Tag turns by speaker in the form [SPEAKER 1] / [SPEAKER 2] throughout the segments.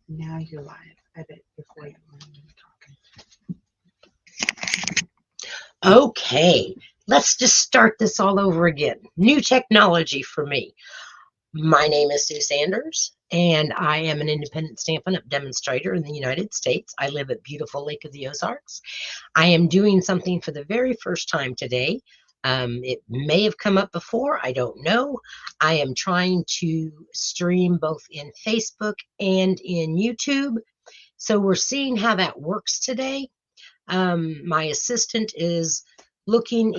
[SPEAKER 1] Now you're live. I bet before you were talking.
[SPEAKER 2] Okay, let's just start this all over again. New technology for me. My name is Sue Sanders, and I am an independent Stampin' Up! Demonstrator in the United States. I live at beautiful Lake of the Ozarks. I am doing something for the very first time today. It may have come up before, I don't know. I am trying to stream both in Facebook and in YouTube. So we're seeing how that works today. My assistant is looking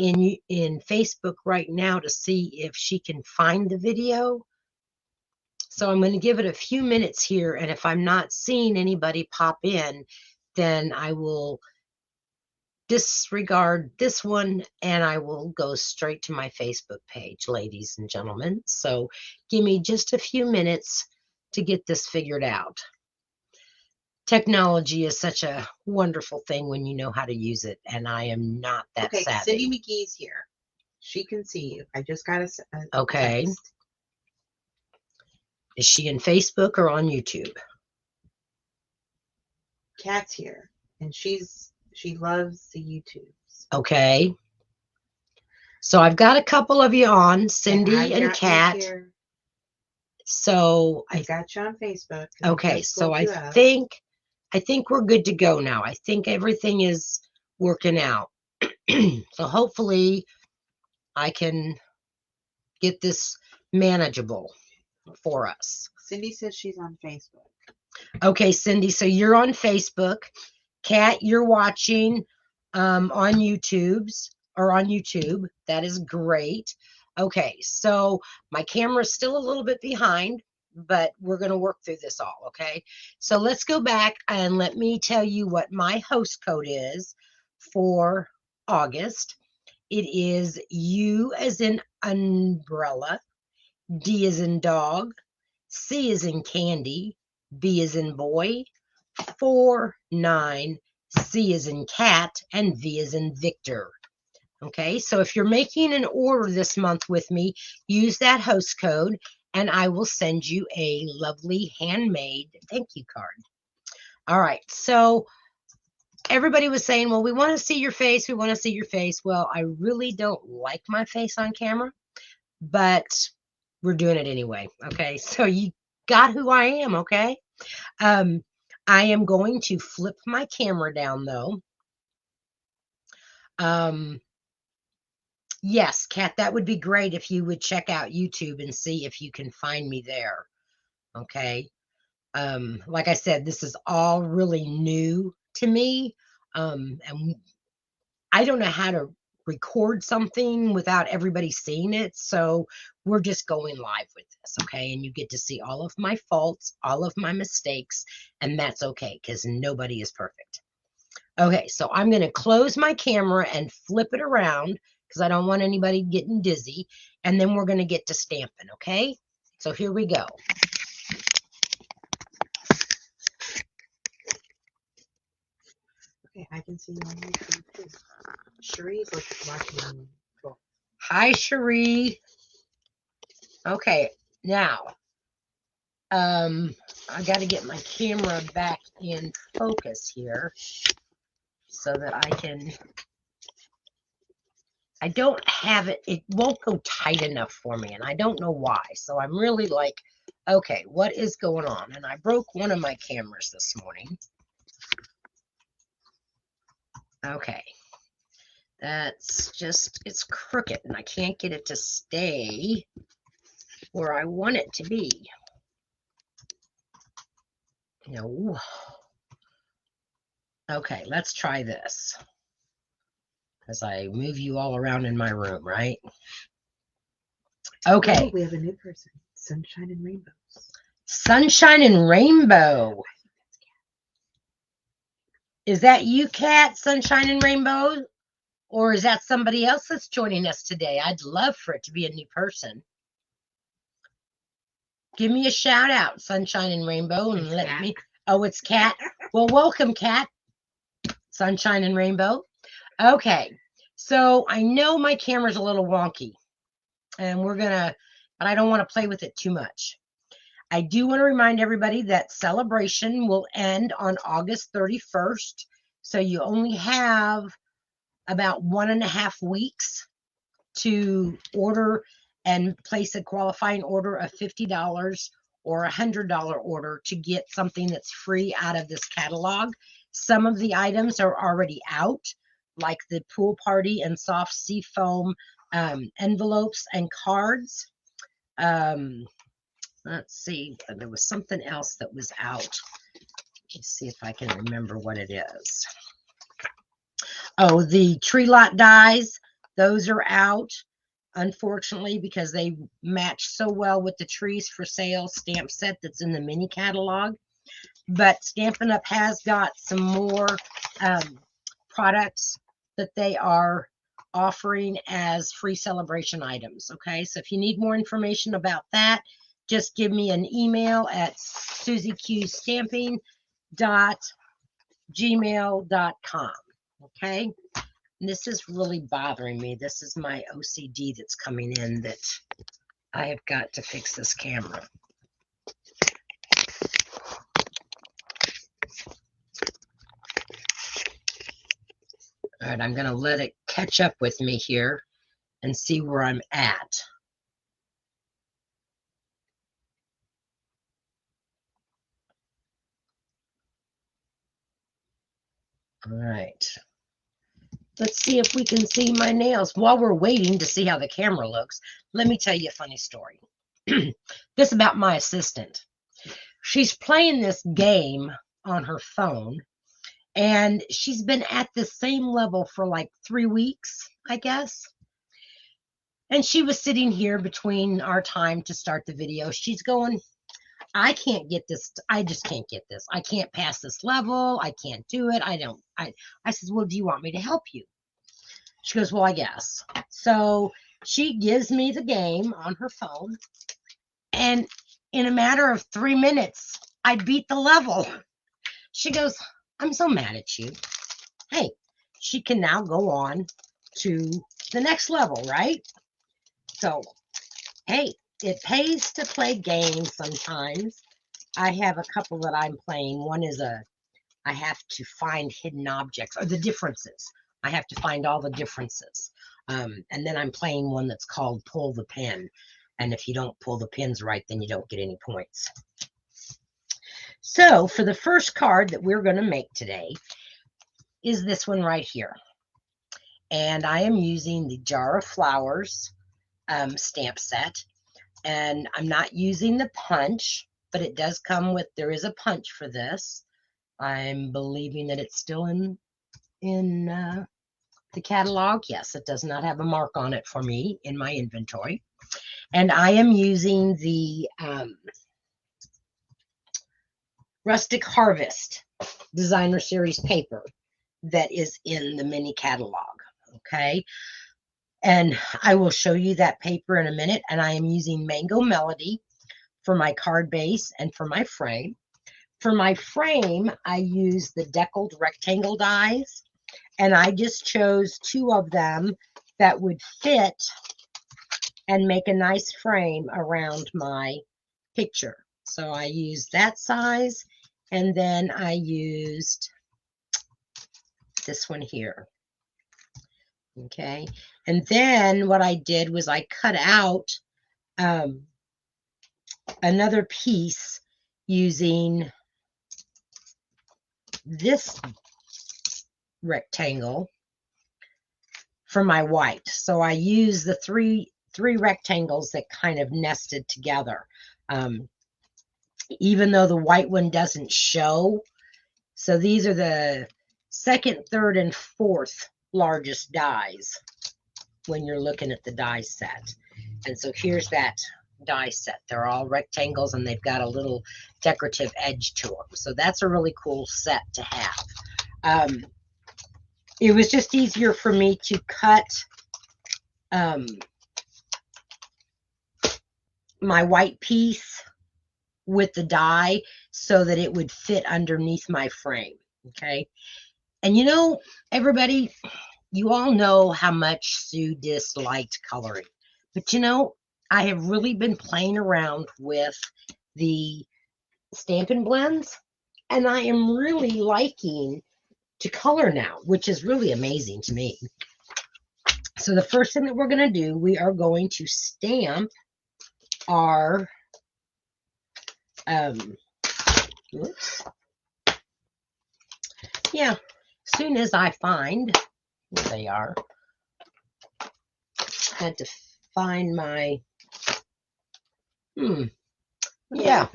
[SPEAKER 2] in Facebook right now to see if she can find the video. So I'm going to give it a few minutes here, and if I'm not seeing anybody pop in, then I will disregard this one and I will go straight to my Facebook page, ladies and gentlemen. So give me just a few minutes to get this figured out. Technology is such a wonderful thing when you know how to use it, and I am not that savvy.
[SPEAKER 1] Cindy McGee's here. She can see you. I just got a
[SPEAKER 2] Okay.
[SPEAKER 1] text.
[SPEAKER 2] Is she in Facebook or on YouTube?
[SPEAKER 1] Kat's here, and she loves the YouTubes.
[SPEAKER 2] Okay. So I've got a couple of you on, Cindy and Kat. So
[SPEAKER 1] I got you on Facebook.
[SPEAKER 2] Okay, so I think we're good to go now. I think everything is working out. So hopefully I can get this manageable for us.
[SPEAKER 1] Cindy says she's on Facebook.
[SPEAKER 2] Okay, Cindy, so you're on Facebook. Kat, you're watching on YouTube. That is great. Okay, so my camera's still a little bit behind, but we're going to work through this all, okay? So let's go back and let me tell you what my host code is for August. It is U as in umbrella, D as in dog, C as in candy, B as in boy, 49, C as in cat, and V as in Victor. Okay, so if you're making an order this month with me, use that host code, and I will send you a lovely handmade thank you card. All right, so everybody was saying, well, we want to see your face. We want to see your face. Well, I really don't like my face on camera, but we're doing it anyway. Okay, so you got who I am, okay? I am going to flip my camera down, though. Yes, Kat, that would be great if you would check out YouTube and see if you can find me there. Okay. Like I said, this is all really new to me. And I don't know how to record something without everybody seeing it. So we're just going live with this. Okay. And you get to see all of my faults, all of my mistakes, and that's okay because nobody is perfect. Okay. So I'm going to close my camera and flip it around, because I don't want anybody getting dizzy. And then we're going to get to stamping, okay? So here we go.
[SPEAKER 1] Okay, I can see you on YouTube too. Cherie's watching.
[SPEAKER 2] Hi, Cherie. Okay, now, I got to get my camera back in focus here so that I don't have it. It won't go tight enough for me, and I don't know why. So I'm really like, okay, what is going on? And I broke one of my cameras this morning. Okay. That's just, it's crooked, and I can't get it to stay where I want it to be. No. Okay, let's try this. As I move you all around in my room, right? Okay.
[SPEAKER 1] Oh, we have a new person. Sunshine and Rainbows.
[SPEAKER 2] Sunshine and Rainbow. Is that you, Kat, Sunshine and Rainbow? Or is that somebody else that's joining us today? I'd love for it to be a new person. Give me a shout out, Sunshine and Rainbow, and let
[SPEAKER 1] Kat.
[SPEAKER 2] me. Oh, it's Kat. Well, welcome, Kat. Sunshine and Rainbow. Okay, so I know my camera's a little wonky, and but I don't want to play with it too much. I do want to remind everybody that celebration will end on August 31st. So you only have about 1.5 weeks to order and place a qualifying order of $50 or $100 order to get something that's free out of this catalog. Some of the items are already out, like the pool party and soft sea foam envelopes and cards. Let's see, there was something else that was out. Let's see if I can remember what it is. Oh, the tree lot dies, those are out, unfortunately, because they match so well with the Trees for Sale stamp set that's in the mini catalog. But Stampin' Up! Has got some more products that they are offering as free celebration items. Okay, so if you need more information about that, just give me an email at susieqstamping.gmail.com. Okay, and this is really bothering me. This is my OCD that's coming in that I have got to fix this camera. All right, I'm going to let it catch up with me here and see where I'm at. All right. Let's see if we can see my nails. While we're waiting to see how the camera looks, let me tell you a funny story. This about my assistant. She's playing this game on her phone, and she's been at the same level for like 3 weeks, I guess. And she was sitting here between our time to start the video. She's going, I can't get this. I just can't get this. I can't pass this level. I can't do it. I said, well, do you want me to help you? She goes, well, I guess. So she gives me the game on her phone. And in a matter of 3 minutes, I beat the level. She goes, I'm so mad at you. Hey, she can now go on to the next level, right? So, hey, it pays to play games sometimes. I have a couple that I'm playing. One is I have to find hidden objects, or the differences. I have to find all the differences. And then I'm playing one that's called Pull the Pin. And if you don't pull the pins right, then you don't get any points. So for the first card that we're going to make today is this one right here. And I am using the Jar of Flowers stamp set. And I'm not using the punch, but it does come with, there is a punch for this. I'm believing that it's still in the catalog. Yes, it does not have a mark on it for me in my inventory. And I am using the Rustic Harvest Designer Series paper that is in the mini catalog. Okay. And I will show you that paper in a minute. And I am using Mango Melody for my card base and for my frame. For my frame, I use the deckled rectangle dies. And I just chose 2 of them that would fit and make a nice frame around my picture. So I used that size, and then I used this one here. Okay, and then what I did was I cut out another piece using this rectangle for my white. So I used the three rectangles that kind of nested together. Even though the white one doesn't show. So these are the 2nd, 3rd, and 4th largest dies when you're looking at the die set. And so here's that die set. They're all rectangles and they've got a little decorative edge to them. So that's a really cool set to have. It was just easier for me to cut my white piece with the die so that it would fit underneath my frame. Okay. And you know, everybody, you all know how much Sue disliked coloring. But you know, I have really been playing around with the Stampin' Blends, and I am really liking to color now, which is really amazing to me. So the first thing that we're going to do, we are going to stamp our, whoops. Yeah, as soon as I find where they are, I had to find my, yeah,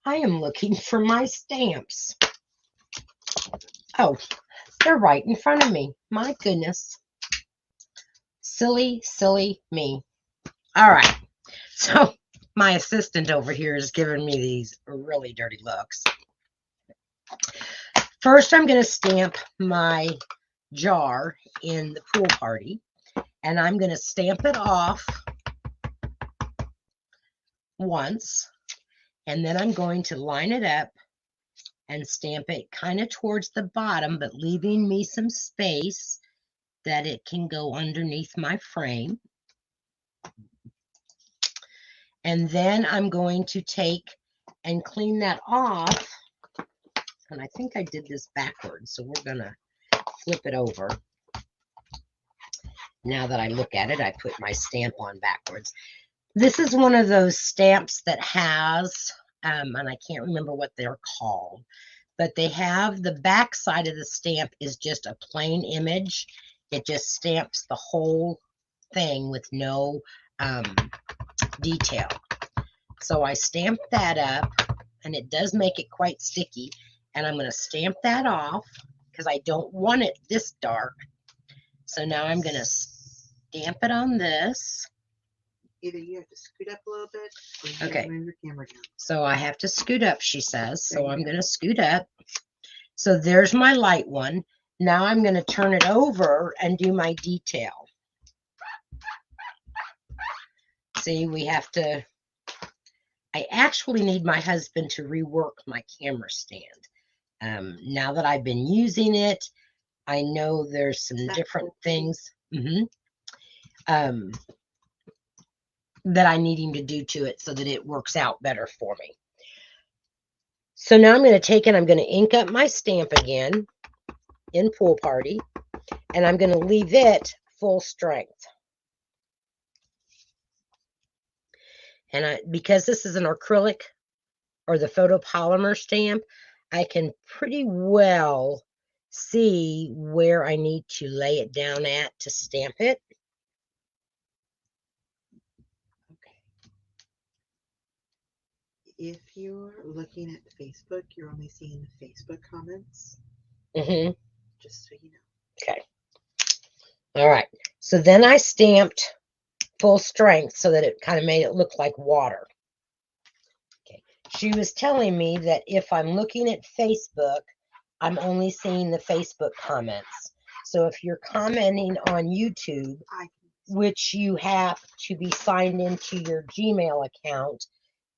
[SPEAKER 2] I am looking for my stamps. Oh, they're right in front of me. My goodness. Silly, silly me. All right. So my assistant over here is giving me these really dirty looks. First, I'm going to stamp my jar in the pool party, and I'm going to stamp it off once, and then I'm going to line it up and stamp it kind of towards the bottom, but leaving me some space that it can go underneath my frame. And then I'm going to take and clean that off. And I think I did this backwards, so we're going to flip it over. Now that I look at it, I put my stamp on backwards. This is one of those stamps that has, and I can't remember what they're called, but they have the back side of the stamp is just a plain image. It just stamps the whole thing with no detail. So I stamped that up, and it does make it quite sticky, and I'm going to stamp that off because I don't want it this dark. So now I'm going to stamp it on this.
[SPEAKER 1] Either you have to scoot up a little bit, or you
[SPEAKER 2] Okay.
[SPEAKER 1] have to move your camera down.
[SPEAKER 2] So I have to scoot up, she says. So I'm going to scoot up. So there's my light one. Now I'm going to turn it over and do my detail. See, we have to, I actually need my husband to rework my camera stand. Now that I've been using it, I know there's some different things that I need him to do to it so that it works out better for me. So now I'm going to take it, I'm going to ink up my stamp again in Pool Party, and I'm going to leave it full strength. And because this is an acrylic or the photopolymer stamp, I can pretty well see where I need to lay it down at to stamp it.
[SPEAKER 1] Okay. If you're looking at Facebook, you're only seeing the Facebook comments. Just so you know.
[SPEAKER 2] Okay. All right. So then I stamped full strength so that it kind of made it look like water. Okay. She was telling me that if I'm looking at Facebook, I'm only seeing the Facebook comments. So if you're commenting on YouTube, which you have to be signed into your Gmail account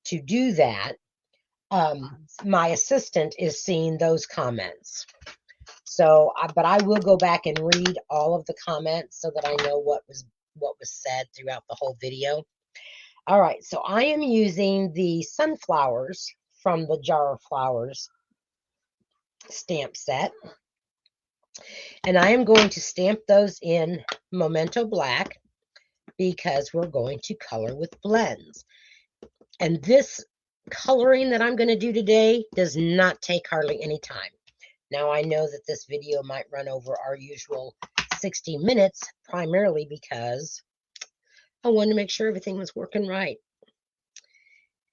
[SPEAKER 2] to do that, my assistant is seeing those comments. So, but I will go back and read all of the comments so that I know what was said throughout the whole video. All right, so I am using the sunflowers from the Jar of Flowers stamp set. And I am going to stamp those in Memento Black because we're going to color with blends. And this coloring that I'm going to do today does not take hardly any time. Now, I know that this video might run over our usual 60 minutes, primarily because I wanted to make sure everything was working right.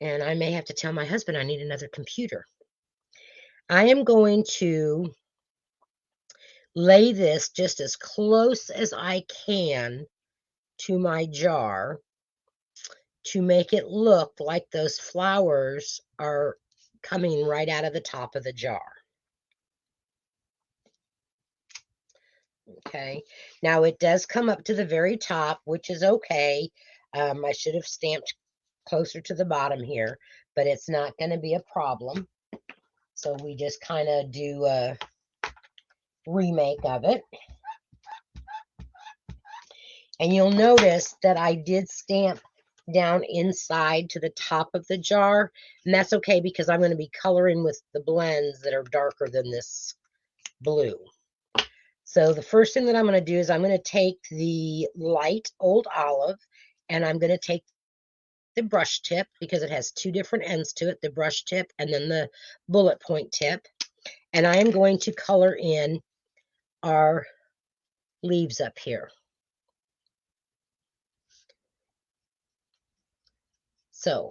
[SPEAKER 2] And I may have to tell my husband I need another computer. I am going to lay this just as close as I can to my jar to make it look like those flowers are coming right out of the top of the jar. Okay, now it does come up to the very top, which is okay. I should have stamped closer to the bottom here, but it's not going to be a problem. So we just kind of do a remake of it. And you'll notice that I did stamp down inside to the top of the jar. And that's okay because I'm going to be coloring with the blends that are darker than this blue. So the first thing that I'm going to do is I'm going to take the light old olive and I'm going to take the brush tip because it has two different ends to it, the brush tip and then the bullet point tip. And I am going to color in our leaves up here. So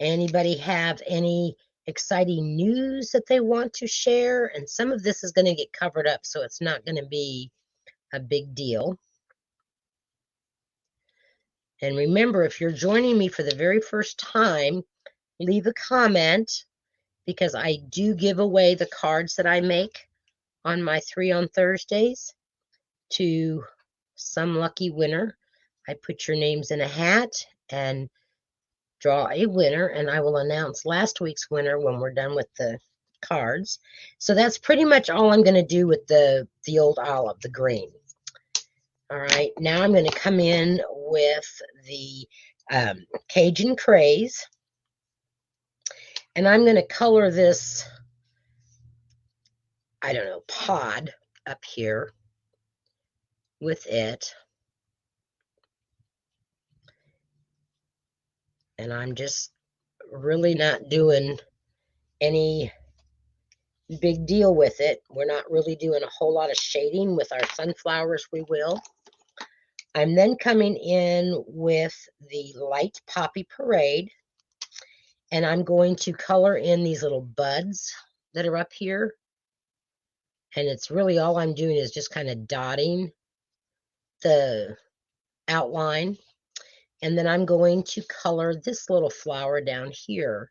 [SPEAKER 2] anybody have any exciting news that they want to share? And some of this is going to get covered up, so it's not going to be a big deal. And remember, if you're joining me for the very first time, leave a comment because I do give away the cards that I make on my 3 on Thursdays to some lucky winner. I put your names in a hat and draw a winner, and I will announce last week's winner when we're done with the cards. So that's pretty much all I'm going to do with the old olive, the green. All right, now I'm going to come in with the Cajun Craze, and I'm going to color this, I don't know, pod up here with it. And I'm just really not doing any big deal with it. We're not really doing a whole lot of shading. With our sunflowers, we will. I'm then coming in with the light poppy parade, and I'm going to color in these little buds that are up here. And it's really all I'm doing is just kind of dotting the outline. And then I'm going to color this little flower down here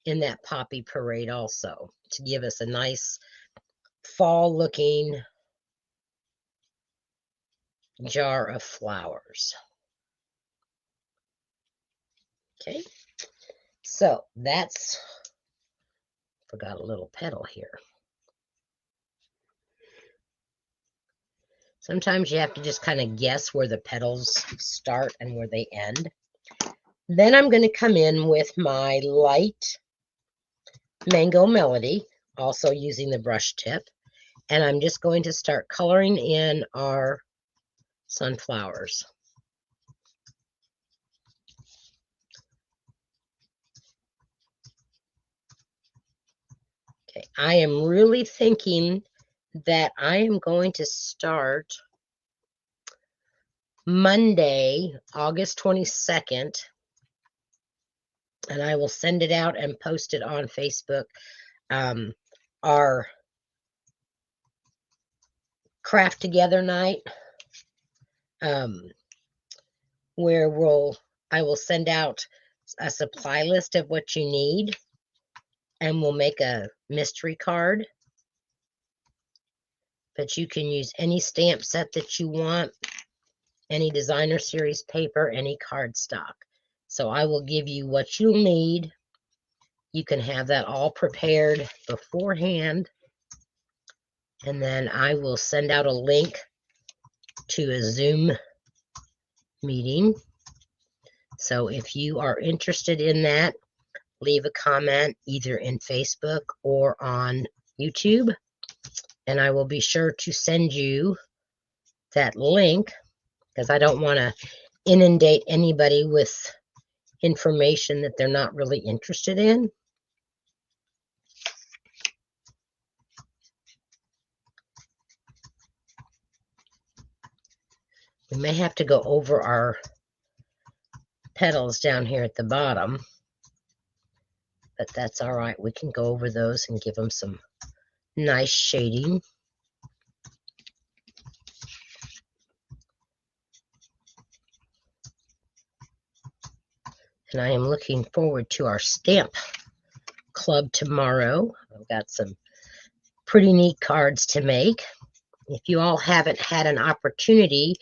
[SPEAKER 2] in that poppy parade also to give us a nice fall looking jar of flowers. Okay, so that's, forgot a little petal here. Sometimes you have to just kind of guess where the petals start and where they end. Then I'm going to come in with my light Mango Melody, also using the brush tip, and I'm just going to start coloring in our sunflowers. Okay, I am really thinking that I am going to start Monday, August 22nd, and I will send it out and post it on Facebook. Our craft together night, where I will send out a supply list of what you need, and we'll make a mystery card. But you can use any stamp set that you want, any designer series paper, any cardstock. So I will give you what you'll need. You can have that all prepared beforehand. And then I will send out a link to a Zoom meeting. So if you are interested in that, leave a comment either in Facebook or on YouTube. And I will be sure to send you that link because I don't want to inundate anybody with information that they're not really interested in. We may have to go over our petals down here at the bottom, but that's all right. We can go over those and give them some nice shading. And I am looking forward to our stamp club tomorrow. I've got some pretty neat cards to make. If you all haven't had an opportunity,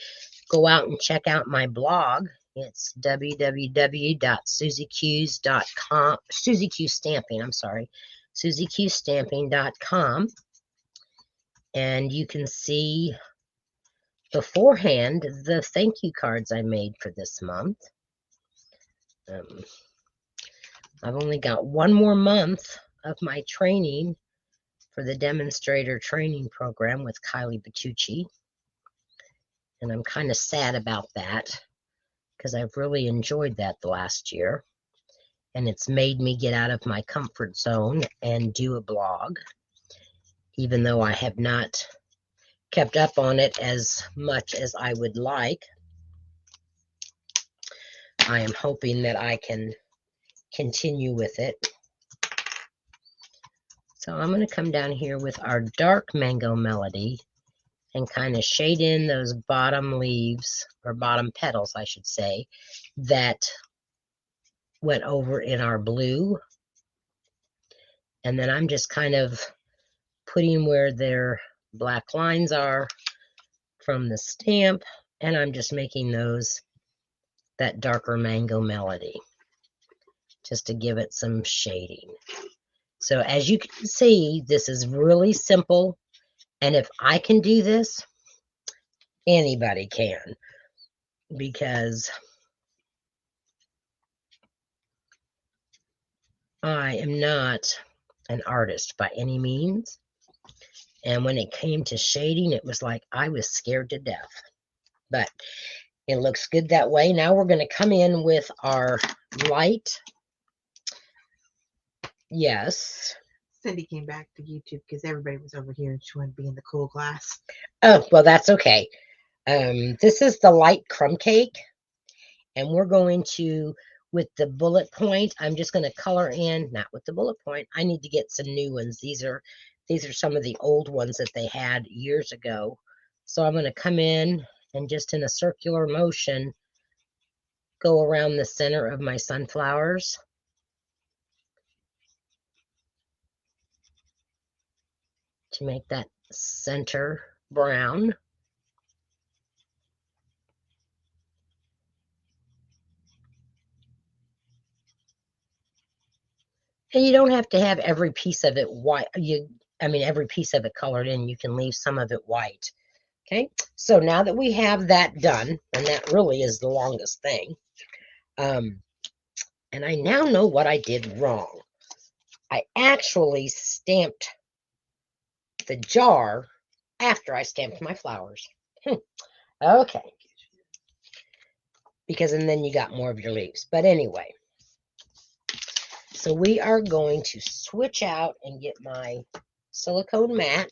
[SPEAKER 2] go out and check out my blog. It's www.susieqstamping.com, susieqstamping.com. And you can see beforehand the thank you cards I made for this month. I've only got one more month of my training for the demonstrator training program with Kylie Batucci. And I'm kind of sad about that because I've really enjoyed that the last year. And it's made me get out of my comfort zone and do a blog, even though I have not kept up on it as much as I would like. I am hoping that I can continue with it. So I'm going to come down here with our dark mango melody and kind of shade in those bottom leaves, or bottom petals, I should say, that went over in our blue. And then I'm just kind of putting where their black lines are from the stamp, and I'm just making those that darker mango melody just to give it some shading. So as you can see, this is really simple, and if I can do this, anybody can, because I am not an artist by any means. And when it came to shading, it was like I was scared to death. But it looks good that way. Now we're going to come in with our light. Yes.
[SPEAKER 1] Cindy came back to YouTube because everybody was over here and she wanted to be in the cool glass.
[SPEAKER 2] Oh, well, that's okay. This is the light crumb cake. And we're going to, with the bullet point, I'm just going to color in, not with the bullet point. I need to get some new ones. These are some of the old ones that they had years ago. So I'm going to come in and just in a circular motion, go around the center of my sunflowers. To make that center brown. And you don't have to have every piece of it white. Every piece of it colored in. You can leave some of it white. Okay, so now that we have that done, and that really is the longest thing, and I now know what I did wrong. I actually stamped the jar after I stamped my flowers. Okay. Because and then you got more of your leaves. But anyway, so we are going to switch out and get my silicone mat.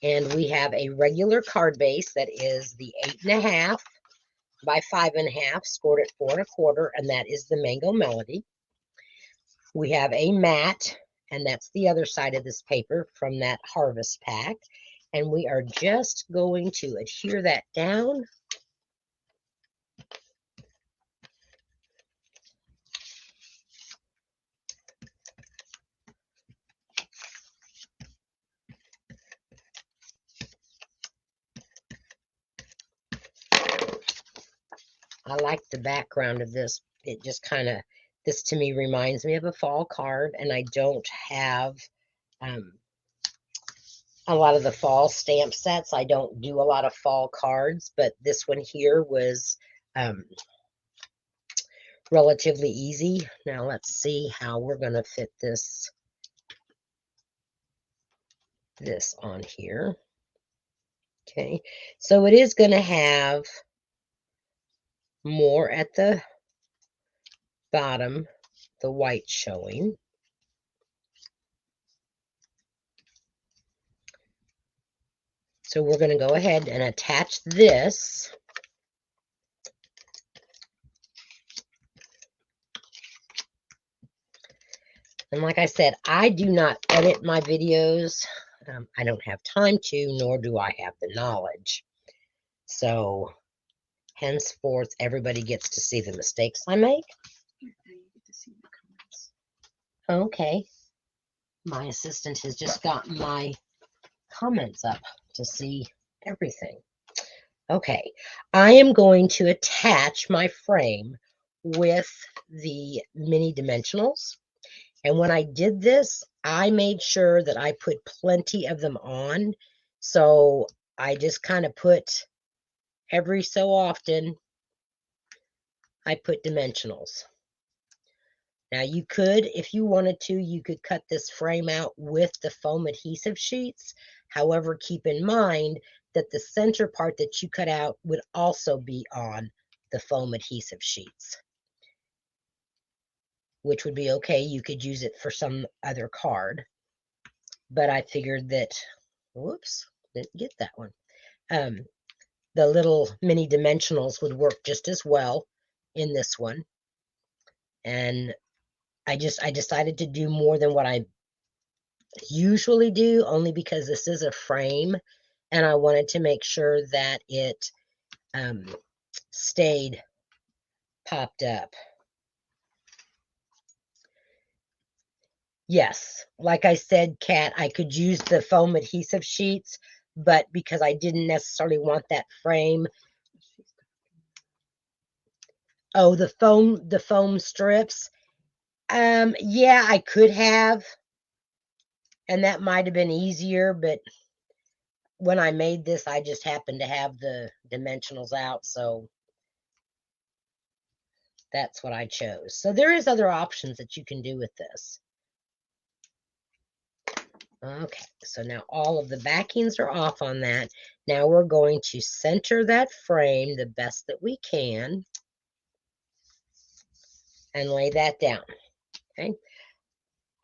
[SPEAKER 2] And we have a regular card base that is the 8.5 by 5.5, scored at 4 1/4, and that is the Mango Melody. We have a mat, and that's the other side of this paper from that Harvest pack. And we are just going to adhere that down. I like the background of this. It just kind of, this to me reminds me of a fall card, and I don't have a lot of the fall stamp sets. I don't do a lot of fall cards, but this one here was relatively easy. Now let's see how we're going to fit this on here. Okay, so it is going to have more at the bottom, the white showing. So we're going to go ahead and attach this. And like I said, I do not edit my videos. I don't have time to, nor do I have the knowledge. So henceforth, everybody gets to see the mistakes I make.
[SPEAKER 1] You get to see the comments.
[SPEAKER 2] Okay. My assistant has just gotten my comments up to see everything. Okay. I am going to attach my frame with the mini dimensionals. And when I did this, I made sure that I put plenty of them on. So I just kind of put every so often, I put dimensionals. Now you could, if you wanted to, you could cut this frame out with the foam adhesive sheets. However, keep in mind that the center part that you cut out would also be on the foam adhesive sheets, which would be okay. You could use it for some other card. But I figured that, whoops, didn't get that one. The little mini dimensionals would work just as well in this one. And I decided to do more than what I usually do, only because this is a frame and I wanted to make sure that it stayed popped up. Yes, like I said, Kat, I could use the foam adhesive sheets, but because I didn't necessarily want that frame. Oh, the foam strips. Yeah, I could have, and that might have been easier, but when I made this, I just happened to have the dimensionals out, so that's what I chose. So there is other options that you can do with this. Okay, so now all of the backings are off on that. Now we're going to center that frame the best that we can and lay that down. Okay.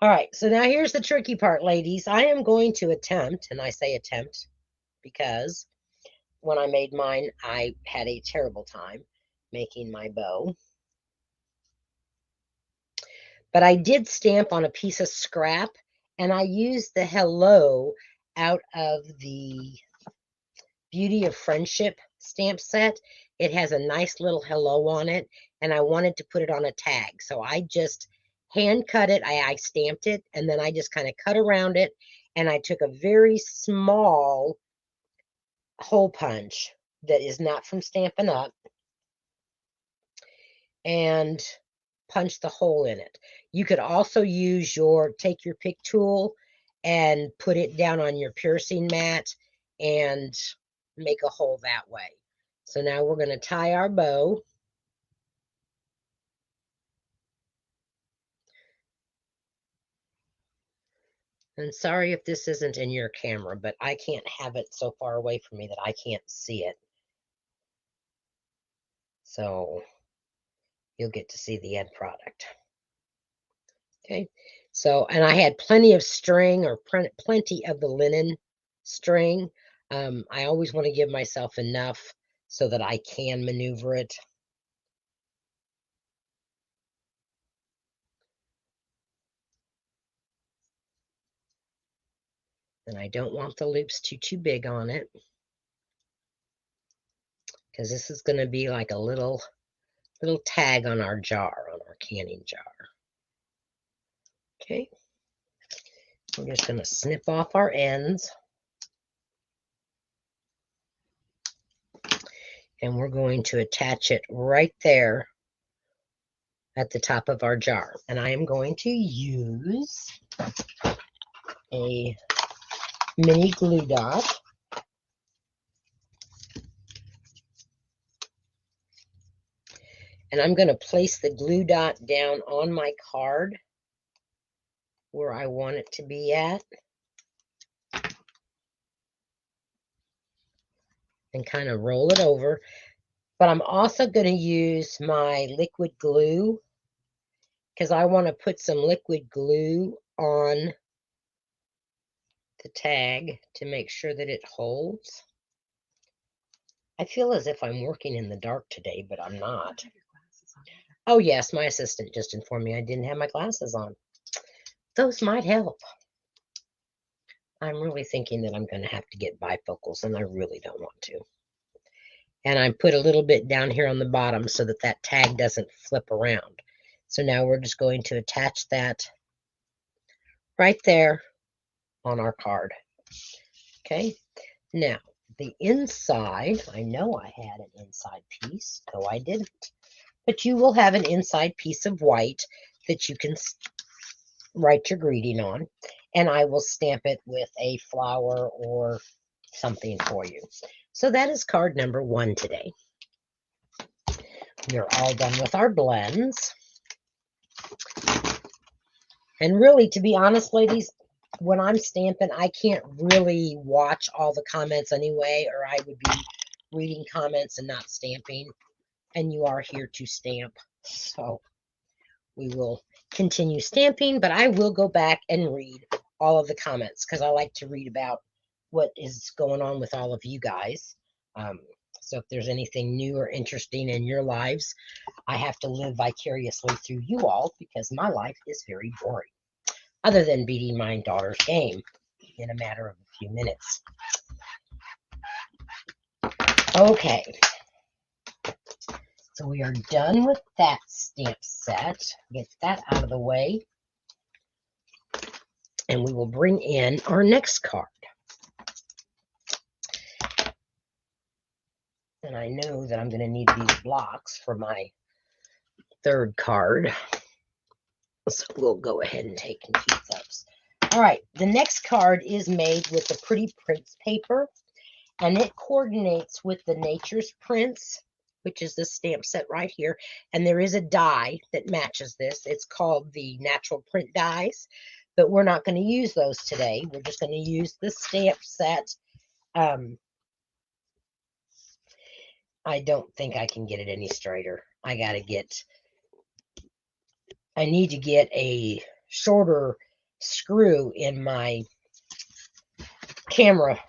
[SPEAKER 2] All right, so now here's the tricky part, ladies. I am going to attempt, and I say attempt because when I made mine, I had a terrible time making my bow. But I did stamp on a piece of scrap, and I used the hello out of the Beauty of Friendship stamp set. It has a nice little hello on it, and I wanted to put it on a tag. So I just hand cut it. I stamped it, and then I just kind of cut around it, and I took a very small hole punch that is not from Stampin' Up! And punch the hole in it. You could also use take your pick tool and put it down on your piercing mat and make a hole that way. So now we're going to tie our bow. And sorry if this isn't in your camera, but I can't have it so far away from me that I can't see it. So you'll get to see the end product. Okay, so, and I had plenty of string, or plenty of the linen string. I always want to give myself enough so that I can maneuver it. And I don't want the loops too big on it, because this is going to be like a little tag on our jar, on our canning jar. Okay, we're just going to snip off our ends. And we're going to attach it right there at the top of our jar. And I am going to use a mini glue dot. And I'm going to place the glue dot down on my card where I want it to be at. And kind of roll it over. But I'm also going to use my liquid glue, because I want to put some liquid glue on the tag to make sure that it holds. I feel as if I'm working in the dark today, but I'm not. Oh yes, my assistant just informed me I didn't have my glasses on. Those might help. I'm really thinking that I'm going to have to get bifocals, and I really don't want to. And I put a little bit down here on the bottom so that that tag doesn't flip around. So now we're just going to attach that right there on our card. Okay, now the inside, I know I had an inside piece, though I didn't. But you will have an inside piece of white that you can write your greeting on, and I will stamp it with a flower or something for you. So that is card number 1 today. We're all done with our blends. And really, to be honest, ladies, when I'm stamping, I can't really watch all the comments anyway, or I would be reading comments and not stamping. And you are here to stamp. So we will continue stamping, but I will go back and read all of the comments because I like to read about what is going on with all of you guys. So if there's anything new or interesting in your lives, I have to live vicariously through you all because my life is very boring, other than beating my daughter's game in a matter of a few minutes. Okay. So we are done with that stamp set. Get that out of the way. And we will bring in our next card. And I know that I'm going to need these blocks for my third card. So we'll go ahead and take and keep those. All right, the next card is made with the Pretty Prints paper, and it coordinates with the Nature's Prints, which is this stamp set right here. And there is a die that matches this. It's called the Natural Print dies, but we're not going to use those today. We're just going to use the stamp set. I don't think I can get it any straighter. I need to get a shorter screw in my camera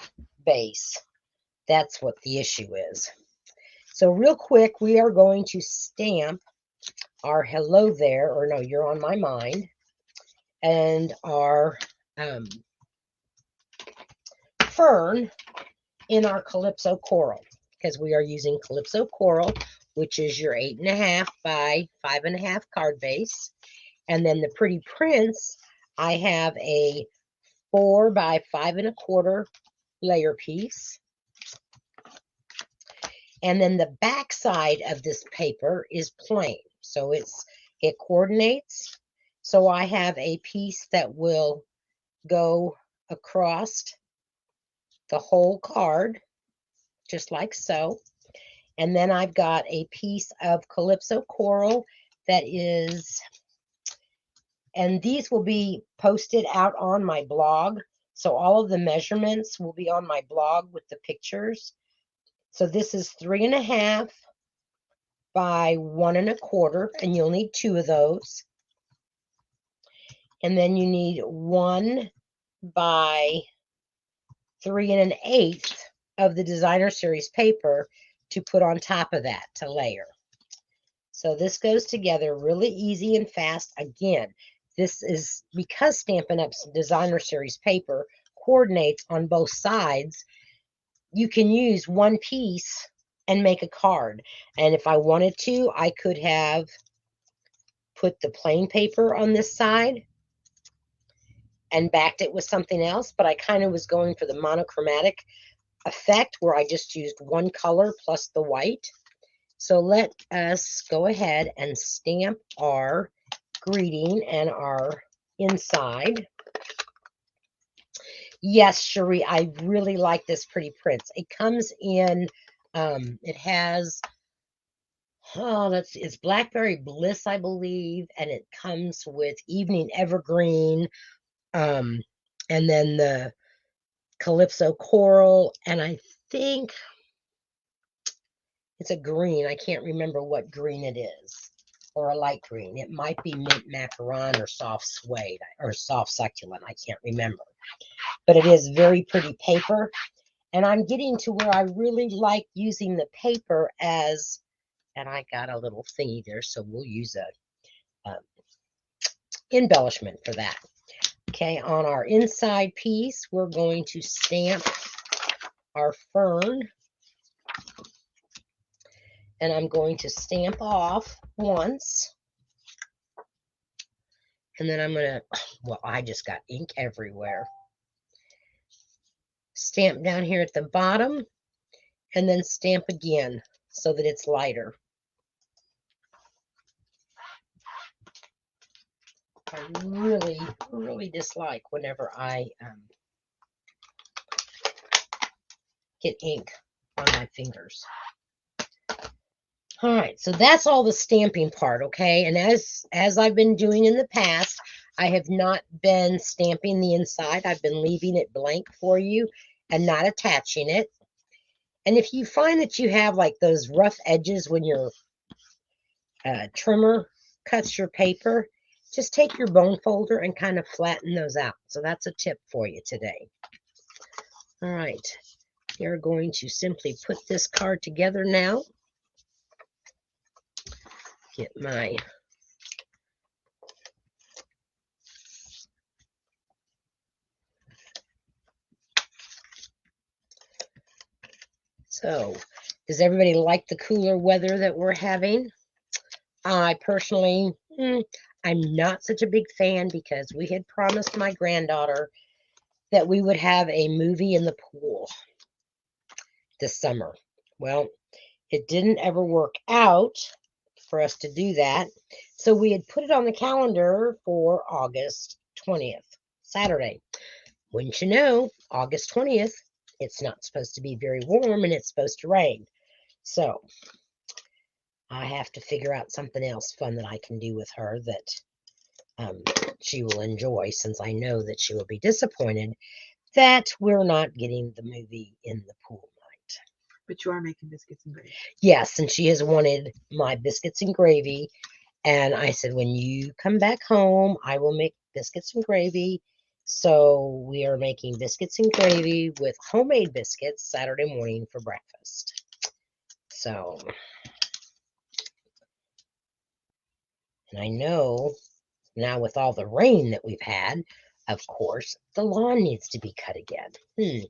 [SPEAKER 2] base. That's what the issue is. So real quick, we are going to stamp our hello there, or no, you're on my mind, and our fern in our Calypso Coral, because we are using Calypso Coral, which is your 8.5 by 5.5 card base. And then the Pretty Prints, I have a 4 by 5.25 layer piece. And then the back side of this paper is plain. So it coordinates. So I have a piece that will go across the whole card, just like so. And then I've got a piece of Calypso Coral that is, and these will be posted out on my blog. So all of the measurements will be on my blog with the pictures. So this is 3.5 by 1.25, and you'll need 2 of those. And then you need 1 by 3.125 of the Designer Series paper to put on top of that to layer. So this goes together really easy and fast. Again, this is because Stampin' Up's Designer Series paper coordinates on both sides. You can use one piece and make a card. And if I wanted to, I could have put the plain paper on this side and backed it with something else, but I kind of was going for the monochromatic effect where I just used one color plus the white. So let us go ahead and stamp our greeting and our inside. Yes, Cherie, I really like this Pretty Prints. It comes in, it has, it's Blackberry Bliss, I believe, and it comes with Evening Evergreen, and then the Calypso Coral, and I think it's a green. I can't remember what green it is, or a light green. It might be mint macaron or soft suede or soft succulent. I can't remember. But it is very pretty paper. And I'm getting to where I really like using the paper as, and I got a little thingy there, so we'll use a embellishment for that. Okay, on our inside piece, we're going to stamp our fern. And I'm going to stamp off once. And then I'm going to, well, I just got ink everywhere. Stamp down here at the bottom, and then stamp again so that it's lighter. I really, really dislike whenever I get ink on my fingers. All right, so that's all the stamping part, okay? And as I've been doing in the past, I have not been stamping the inside. I've been leaving it blank for you and not attaching it. And if you find that you have like those rough edges when your trimmer cuts your paper, just take your bone folder and kind of flatten those out. So that's a tip for you today. All right, you're going to simply put this card together now. Get my So, does everybody like the cooler weather that we're having? I personally, I'm not such a big fan because we had promised my granddaughter that we would have a movie in the pool this summer. Well, it didn't ever work out for us to do that. So we had put it on the calendar for August 20th, Saturday. Wouldn't you know, August 20th, it's not supposed to be very warm and it's supposed to rain. So I have to figure out something else fun that I can do with her that she will enjoy, since I know that she will be disappointed that we're not getting the movie in the pool night.
[SPEAKER 1] But you are making biscuits and gravy.
[SPEAKER 2] Yes, and she has wanted my biscuits and gravy. And I said, when you come back home, I will make biscuits and gravy. So we are making biscuits and gravy with homemade biscuits Saturday morning for breakfast. So, and I know now with all the rain that we've had, of course, the lawn needs to be cut again.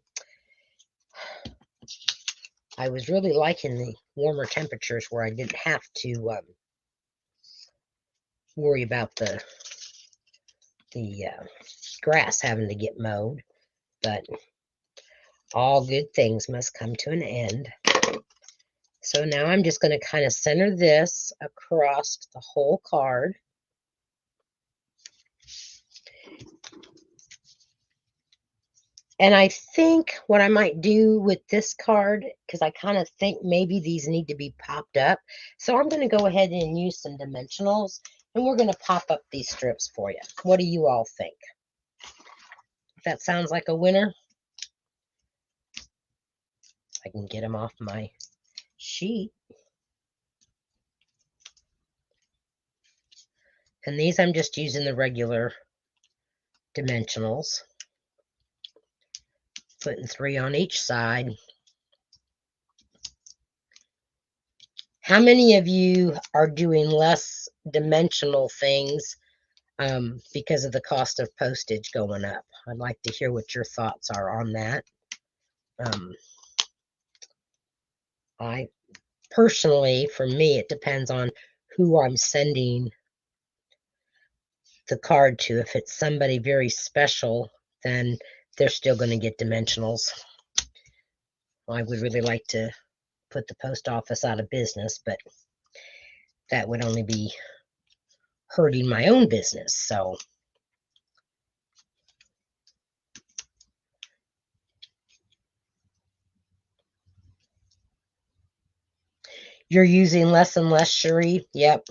[SPEAKER 2] I was really liking the warmer temperatures where I didn't have to worry about the grass having to get mowed, but all good things must come to an end. So now I'm just going to kind of center this across the whole card. And I think what I might do with this card, because I kind of think maybe these need to be popped up. So I'm going to go ahead and use some dimensionals, and we're going to pop up these strips for you. What do you all think? That sounds like a winner. I can get them off my sheet. And these I'm just using the regular dimensionals. Putting 3 on each side. How many of you are doing less dimensional things because of the cost of postage going up? I'd like to hear what your thoughts are on that. I personally, for me, it depends on who I'm sending the card to. If it's somebody very special, then they're still going to get dimensionals. I would really like to put the post office out of business, but that would only be hurting my own business. So you're using less and less, Cherie? Yep.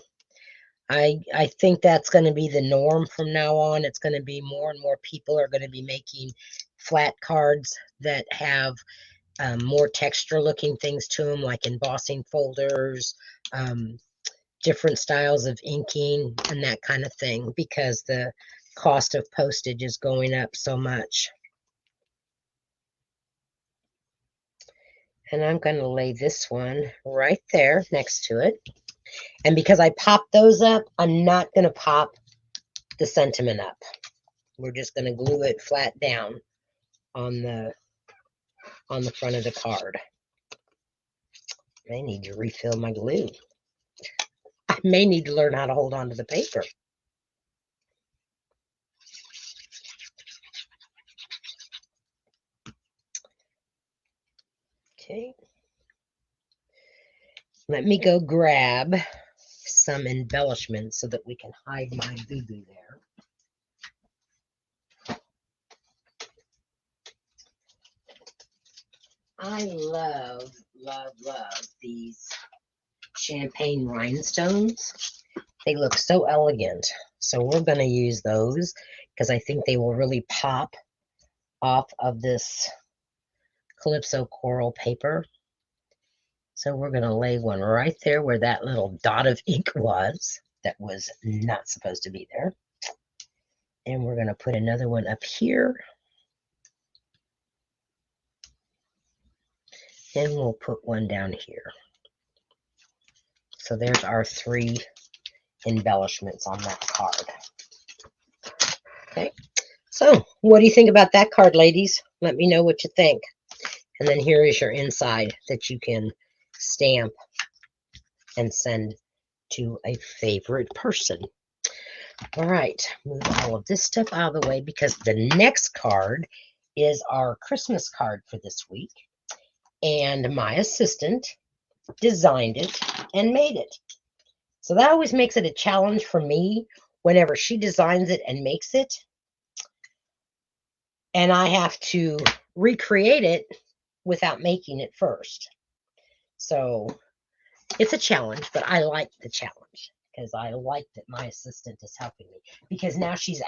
[SPEAKER 2] I think that's going to be the norm from now on. It's going to be more and more people are going to be making flat cards that have more texture looking things to them, like embossing folders, different styles of inking and that kind of thing, because the cost of postage is going up so much. And I'm going to lay this one right there next to it. And because I popped those up, I'm not going to pop the sentiment up. We're just going to glue it flat down on the front of the card. I need to refill my glue. I may need to learn how to hold on to the paper. Okay. Let me go grab some embellishments so that we can hide my boo-boo there. I love, love, love these champagne rhinestones. They look so elegant. So we're going to use those because I think they will really pop off of this Calypso coral paper. So we're going to lay one right there where that little dot of ink was that was not supposed to be there. And we're going to put another one up here. And we'll put one down here. So there's our 3 embellishments on that card. Okay, so what do you think about that card, ladies? Let me know what you think. And then here is your inside that you can stamp and send to a favorite person. All right, move all of this stuff out of the way because the next card is our Christmas card for this week. And my assistant designed it and made it. So that always makes it a challenge for me whenever she designs it and makes it. And I have to recreate it without making it first. So it's a challenge, but I like the challenge because I like that my assistant is helping me because now she is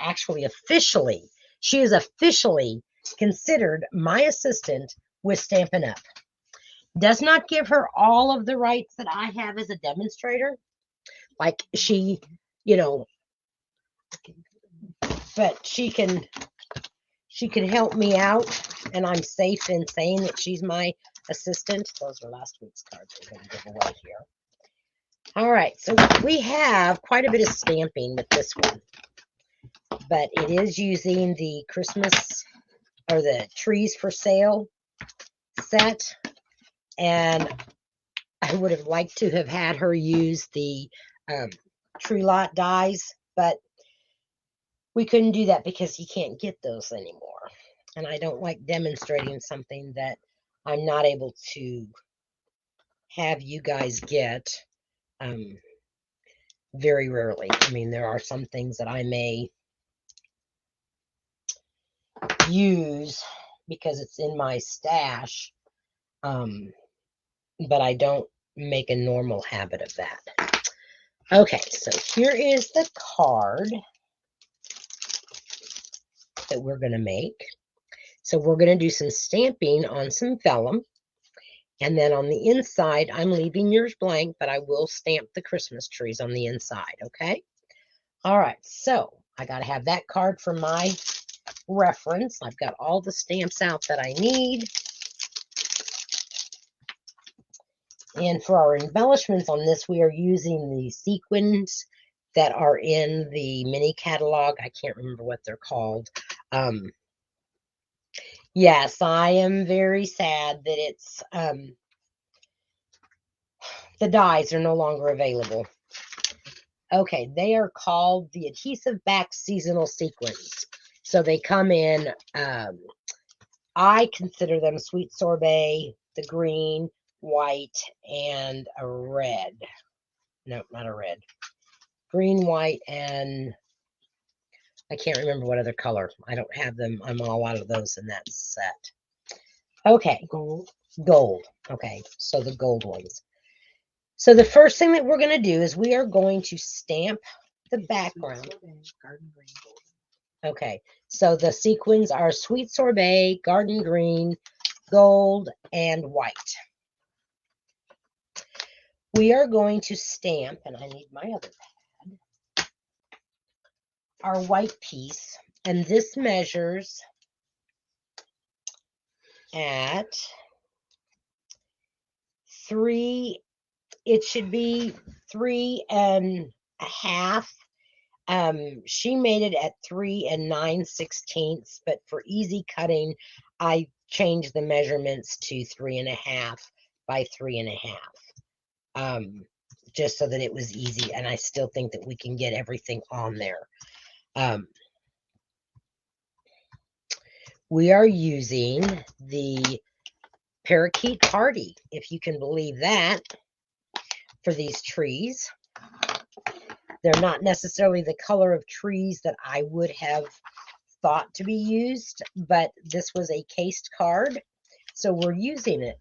[SPEAKER 2] officially considered my assistant with Stampin' Up. Does not give her all of the rights that I have as a demonstrator. Like she, but she can help me out, and I'm safe in saying that she's my assistant. Those are last week's cards we're going to give away here. All right, so we have quite a bit of stamping with this one, but it is using the Christmas or the trees for sale set, and I would have liked to have had her use the tree lot dies, but we couldn't do that because you can't get those anymore. And I don't like demonstrating something that I'm not able to have you guys get very rarely. I mean, there are some things that I may use because it's in my stash, but I don't make a normal habit of that. Okay, so here is the card that we're going to make. So we're going to do some stamping on some vellum. And then on the inside, I'm leaving yours blank, but I will stamp the Christmas trees on the inside, okay? All right, so I got to have that card for my reference. I've got all the stamps out that I need. And for our embellishments on this, we are using the sequins that are in the mini catalog. I can't remember what they're called. Yes, I am very sad that it's the dies are no longer available. Okay, they are called the adhesive back seasonal sequins. So they come in, I consider them sweet sorbet, the green, white, and a red. No, not a red. Green, white, and I can't remember what other color. I don't have them. I'm all out of those in that set. Okay. Gold. Okay, so the gold ones. So the first thing that we're going to do is we are going to stamp the background. Okay, so the sequins are sweet sorbet, garden green, gold, and white. We are going to stamp, and I need my other pad, our white piece, and this measures at 3, it should be 3 1/2. She made it at 3 9/16, but for easy cutting, I changed the measurements to 3 1/2 by 3 1/2, just so that it was easy. And I still think that we can get everything on there. We are using the Parakeet Party, if you can believe that, for these trees. They're not necessarily the color of trees that I would have thought to be used, but this was a cased card, so we're using it.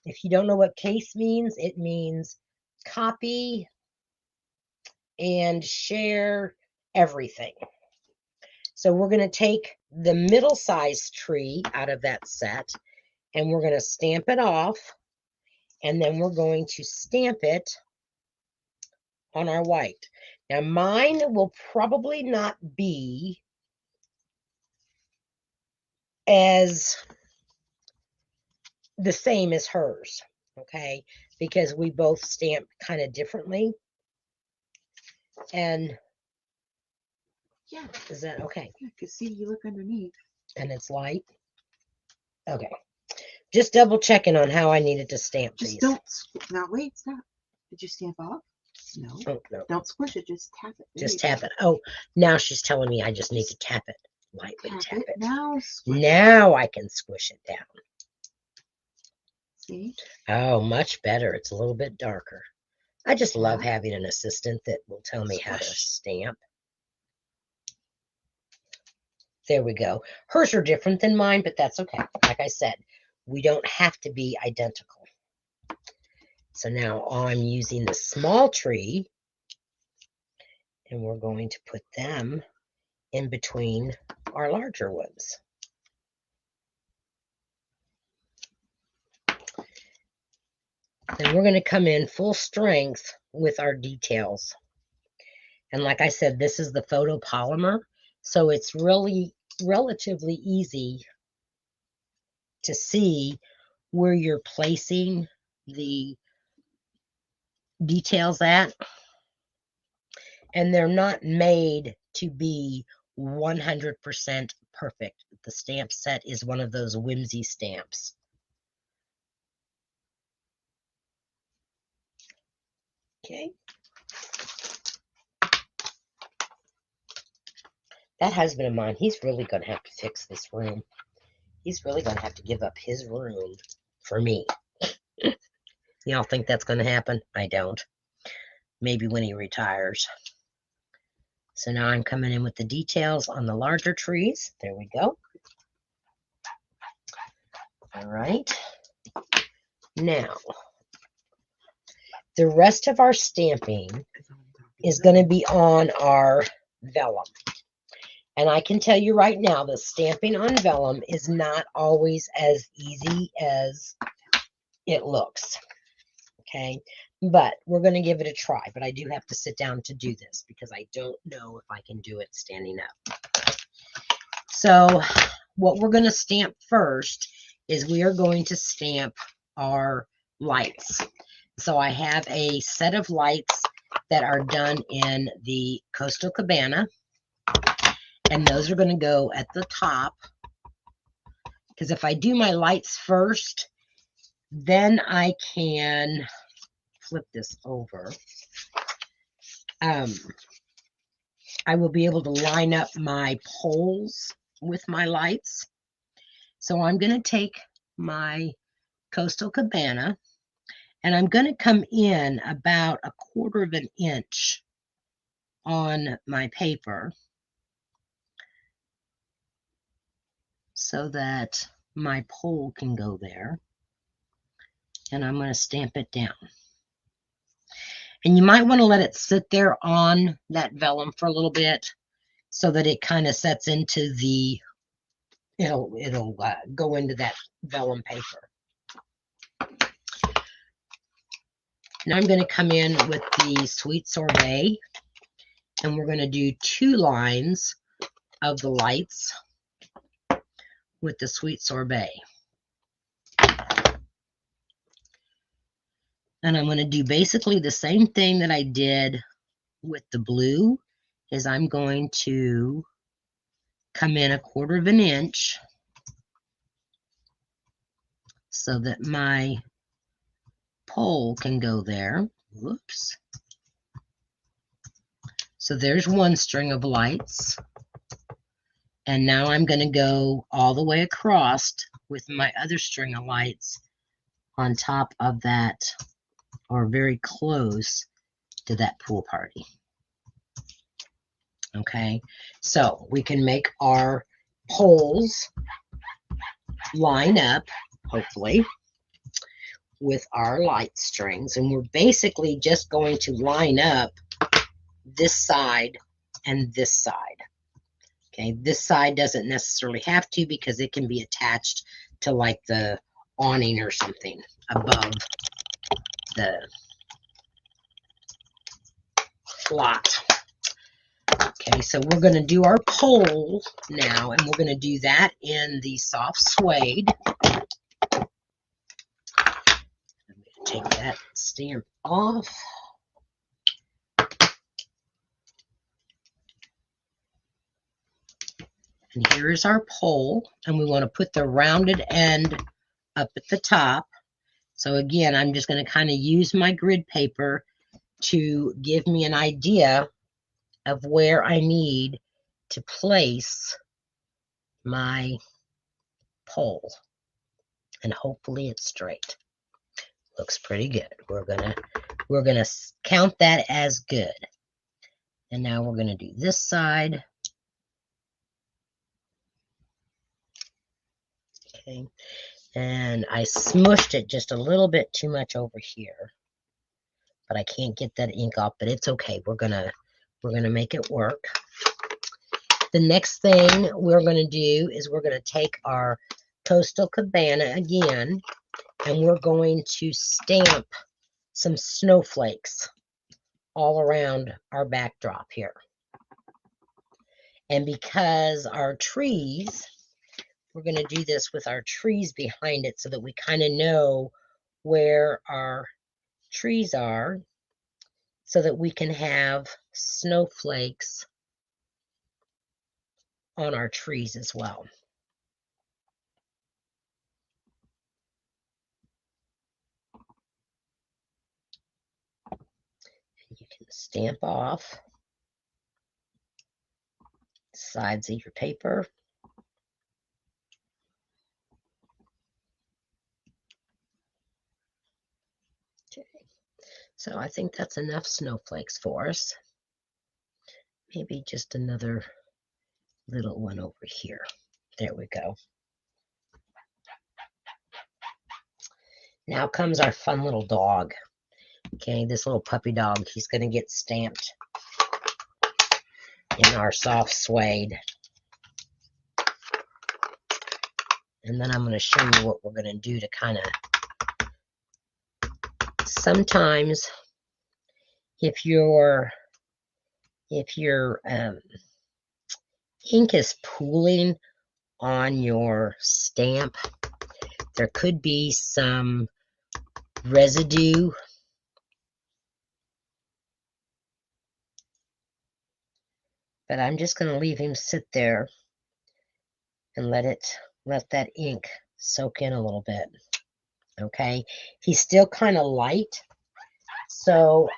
[SPEAKER 2] If you don't know what case means, it means copy and share everything. So we're going to take the middle-sized tree out of that set, and we're going to stamp it off, and then we're going to stamp it on our white. Now mine will probably not be as the same as hers, okay, because we both stamp kind of differently. And
[SPEAKER 1] yeah,
[SPEAKER 2] is that okay?
[SPEAKER 1] Yeah, because see, you look underneath.
[SPEAKER 2] And it's light. Okay. Just double checking on how I needed to stamp
[SPEAKER 1] Just
[SPEAKER 2] these.
[SPEAKER 1] don't. Now wait, stop. Did you stamp off? No.
[SPEAKER 2] Oh, no.
[SPEAKER 1] Don't squish it. Just tap it. There
[SPEAKER 2] Just tap it. Oh, now she's telling me I just need to tap it. Lightly tap it.
[SPEAKER 1] Now squish
[SPEAKER 2] now I can squish it down.
[SPEAKER 1] See?
[SPEAKER 2] Oh, much better. It's a little bit darker. I just love having an assistant that will tell me how to stamp. There we go. Hers are different than mine, but that's okay. Like I said, we don't have to be identical. So now I'm using the small tree, and we're going to put them in between our larger ones. Then we're going to come in full strength with our details. And like I said, this is the photopolymer, so it's really relatively easy to see where you're placing the details at. And they're not made to be 100% perfect. The stamp set is one of those whimsy stamps. Okay. That husband of mine, he's really going to have to fix this room. He's really going to have to give up his room for me. Y'all think that's going to happen? I don't. Maybe when he retires. So now I'm coming in with the details on the larger trees. There we go. All right. Now, the rest of our stamping is going to be on our vellum. And I can tell you right now, the stamping on vellum is not always as easy as it looks. Okay, but we're going to give it a try. But I do have to sit down to do this because I don't know if I can do it standing up. So what we're going to stamp first is we are going to stamp our lights. So I have a set of lights that are done in the Coastal Cabana. And those are going to go at the top. Because if I do my lights first, then I can flip this over. I will be able to line up my poles with my lights. So I'm going to take my Coastal Cabana and I'm going to come in about 1/4 of an inch on my paper so that my pole can go there. And I'm going to stamp it down. And you might want to let it sit there on that vellum for a little bit so that it kind of sets into the, it'll go into that vellum paper. Now I'm going to come in with the Sweet Sorbet, and we're going to do 2 lines of the lights with the Sweet Sorbet. And I'm going to do basically the same thing that I did with the blue, is I'm going to come in 1/4 of an inch so that my pole can go there. Whoops. So there's one string of lights. And now I'm going to go all the way across with my other string of lights on top of that, or very close to that pool party. Okay, so we can make our poles line up, hopefully, with our light strings. And we're basically just going to line up this side and this side. Okay, this side doesn't necessarily have to because it can be attached to like the awning or something above the plot. Okay, so we're going to do our pole now, and we're going to do that in the soft suede. I'm going to take that stamp off. And here is our pole, and we want to put the rounded end up at the top. So again, I'm just going to kind of use my grid paper to give me an idea of where I need to place my pole. And hopefully it's straight. Looks pretty good. We're gonna count that as good. And now we're gonna do this side. Okay. And I smushed it just a little bit too much over here. But I can't get that ink off, but it's okay. We're gonna make it work. The next thing we're gonna do is we're gonna take our Coastal Cabana again, and we're going to stamp some snowflakes all around our backdrop here. And because our trees, we're going to do this with our trees behind it so that we kind of know where our trees are so that we can have snowflakes on our trees as well. You can stamp off sides of your paper. Okay, so I think that's enough snowflakes for us. Maybe just another little one over here. There we go. Now comes our fun little dog. Okay, this little puppy dog, he's going to get stamped in our soft suede. And then I'm going to show you what we're going to do to kind of, sometimes if your ink is pooling on your stamp, there could be some residue. But I'm just going to leave him sit there and let that ink soak in a little bit. Okay, he's still kind of light, so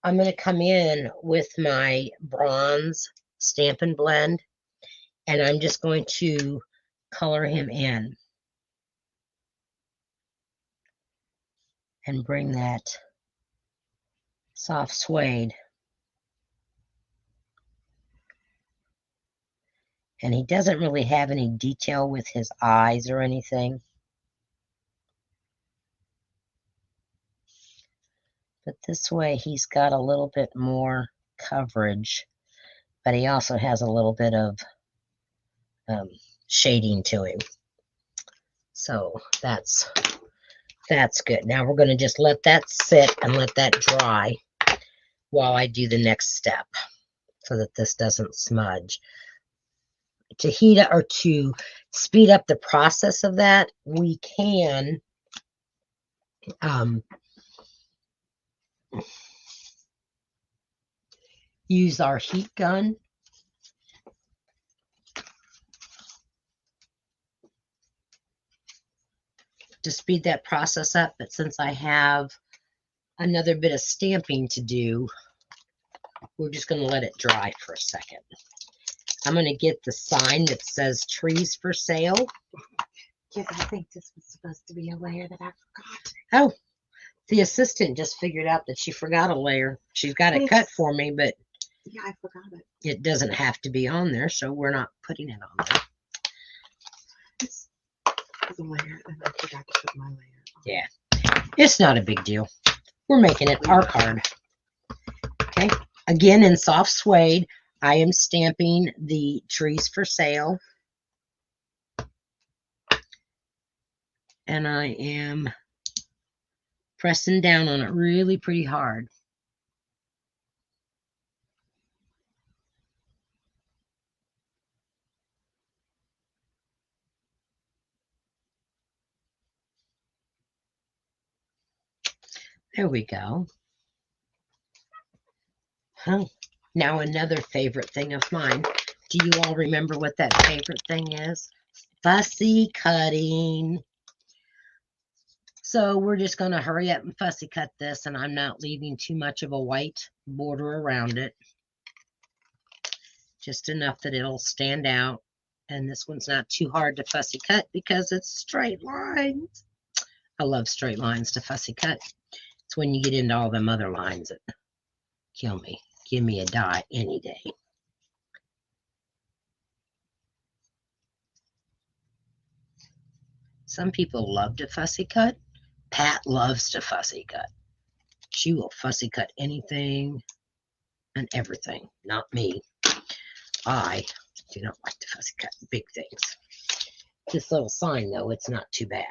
[SPEAKER 2] I'm going to come in with my bronze Stampin' Blend, and I'm just going to color him in and bring that soft suede. And he doesn't really have any detail with his eyes or anything. But this way he's got a little bit more coverage, but he also has a little bit of shading to him. So that's good. Now we're going to just let that sit and let that dry while I do the next step so that this doesn't smudge. To heat it or to speed up the process of that, we can use our heat gun. To speed that process up, but since I have another bit of stamping to do, we're just going to let it dry for a second. I'm going to get the sign that says trees for sale.
[SPEAKER 1] Yes, I think this was supposed to be a layer that I forgot.
[SPEAKER 2] Oh, the assistant just figured out that she forgot a layer. She's got it cut for me, but
[SPEAKER 1] yeah, I forgot it.
[SPEAKER 2] It doesn't have to be on there, so we're not putting it on there.
[SPEAKER 1] It's a layer, and I forgot to put my layer on.
[SPEAKER 2] Yeah, it's not a big deal. We're making it our card. Okay, Again, in soft suede, I am stamping the trees for sale. And I am pressing down on it really pretty hard. There we go. Huh. Now another favorite thing of mine. Do you all remember what that favorite thing is? Fussy cutting. So we're just going to hurry up and fussy cut this, and I'm not leaving too much of a white border around it. Just enough that it'll stand out. And this one's not too hard to fussy cut because it's straight lines. I love straight lines to fussy cut. It's when you get into all them other lines that kill me. Give me a die any day. Some people love to fussy cut. Pat loves to fussy cut. She will fussy cut anything and everything. Not me. I do not like to fussy cut big things. This little sign, though, it's not too bad.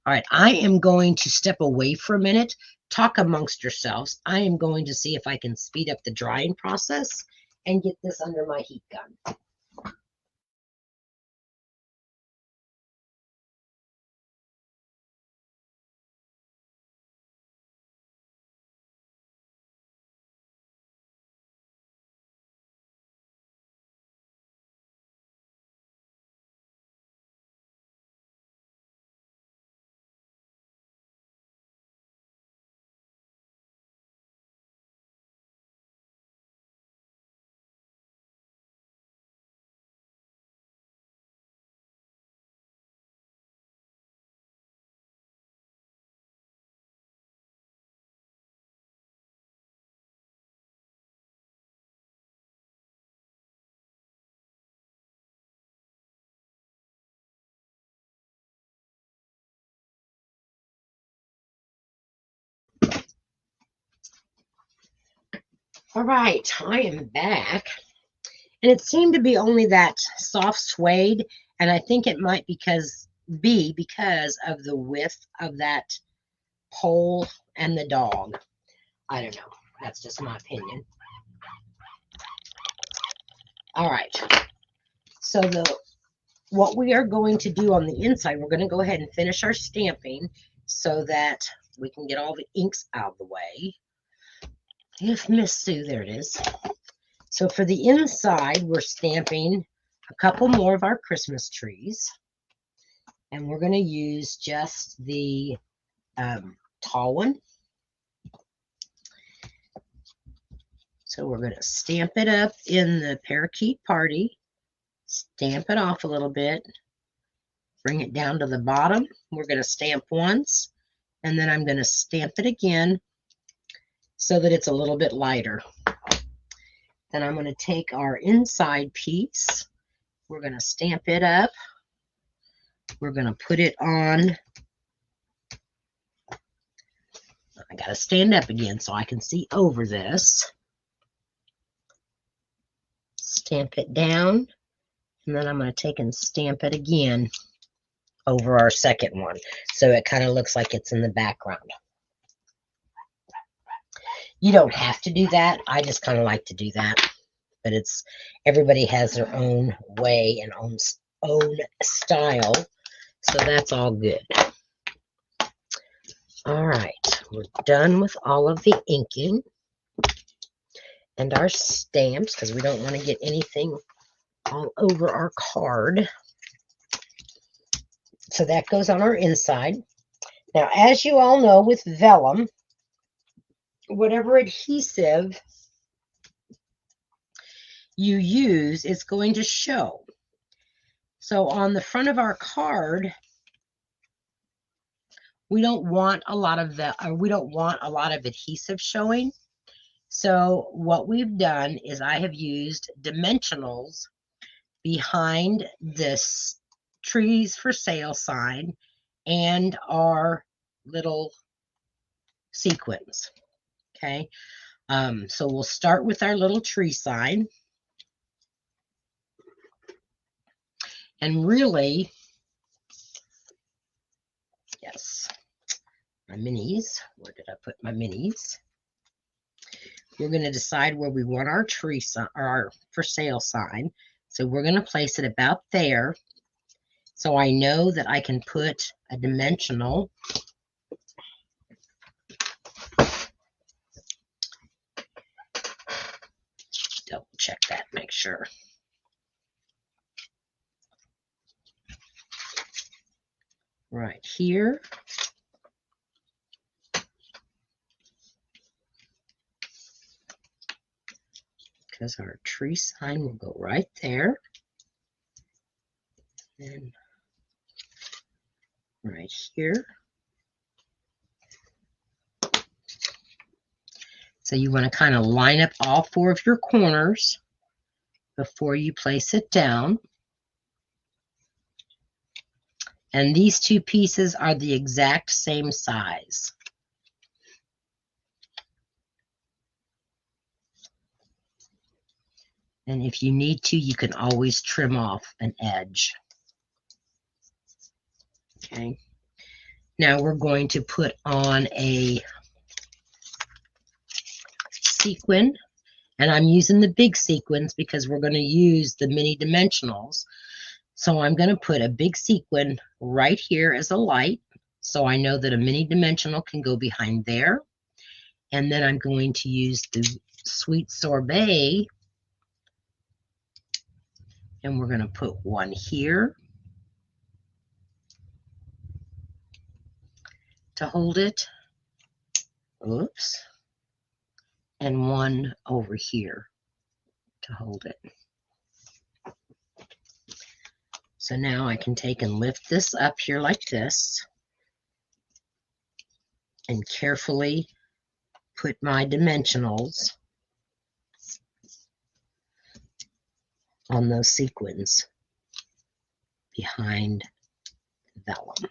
[SPEAKER 2] All right, I am going to step away for a minute. Talk amongst yourselves. I am going to see if I can speed up the drying process and get this under my heat gun. All right, I am back. And it seemed to be only that soft suede, and I think it might because of the width of that pole and the dog. I don't know. That's just my opinion. All right. So what we are going to do on the inside, we're going to go ahead and finish our stamping so that we can get all the inks out of the way. If Miss Sue, there it is. So for the inside, we're stamping a couple more of our Christmas trees. And we're going to use just the tall one. So we're going to stamp it up in the parakeet party. Stamp it off a little bit. Bring it down to the bottom. We're going to stamp once. And then I'm going to stamp it again so that it's a little bit lighter. Then I'm going to take our inside piece. We're going to stamp it up. We're going to put it on. I got to stand up again so I can see over this. Stamp it down. And then I'm going to take and stamp it again over our second one. So it kind of looks like it's in the background. You don't have to do that. I just kind of like to do that. But everybody has their own way and own style. So that's all good. All right. We're done with all of the inking and our stamps because we don't want to get anything all over our card. So that goes on our inside. Now, as you all know, with vellum, whatever adhesive you use is going to show. So on the front of our card, we don't want a lot of adhesive showing. So what we've done is I have used dimensionals behind this trees for sale sign and our little sequins. Okay. So we'll start with our little tree sign. And really, yes, my minis. Where did I put my minis? We're going to decide where we want our tree sign or our for sale sign. So we're going to place it about there. So I know that I can put a dimensional. Double check that, make sure. Right here. Because our tree sign will go right there. And right here. So you want to kind of line up all 4 of your corners before you place it down. And these 2 pieces are the exact same size. And if you need to, you can always trim off an edge. Okay. Now we're going to put on a sequin, and I'm using the big sequins because we're going to use the mini dimensionals. So I'm going to put a big sequin right here as a light, so I know that a mini dimensional can go behind there. And then I'm going to use the sweet sorbet, and we're going to put one here to hold it. Oops. And one over here to hold it. So now I can take and lift this up here like this and carefully put my dimensionals on those sequins behind the vellum.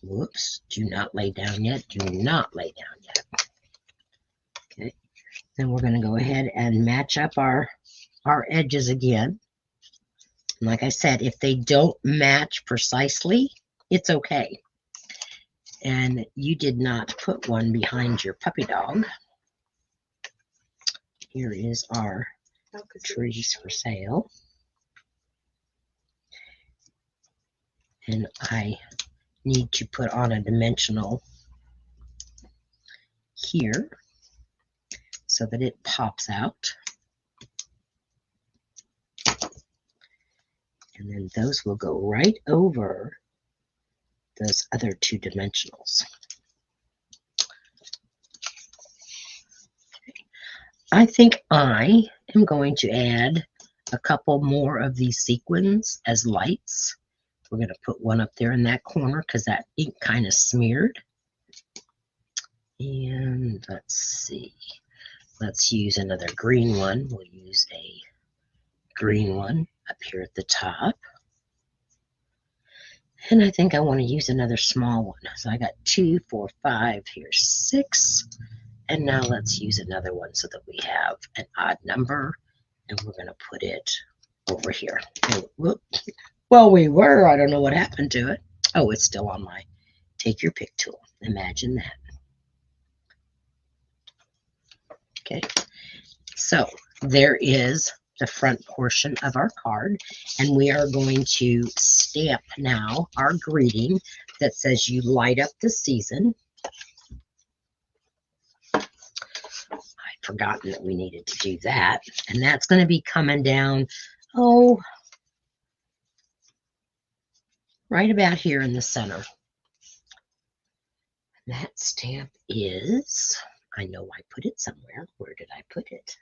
[SPEAKER 2] Whoops, do not lay down yet. Do not lay down yet. Okay, then we're going to go ahead and match up our edges again. And like I said, if they don't match precisely, it's okay. And you did not put one behind your puppy dog. Here is our trees for sale. And I need to put on a dimensional here so that it pops out. And then those will go right over those other 2 dimensionals. I think I am going to add a couple more of these sequins as lights. We're going to put one up there in that corner because that ink kind of smeared. And let's see. Let's use another green one. We'll use a green one up here at the top. And I think I want to use another small one. So I got 2, 4, 5, here's 6. And now let's use another one so that we have an odd number. And we're going to put it over here. Whoop. Well, we were. I don't know what happened to it. Oh, it's still on my take your pick tool. Imagine that. Okay. So there is the front portion of our card. And we are going to stamp now our greeting that says you light up the season. I'd forgotten that we needed to do that. And that's going to be coming down, oh, right about here in the center. That stamp is, I know I put it somewhere. Where did I put it?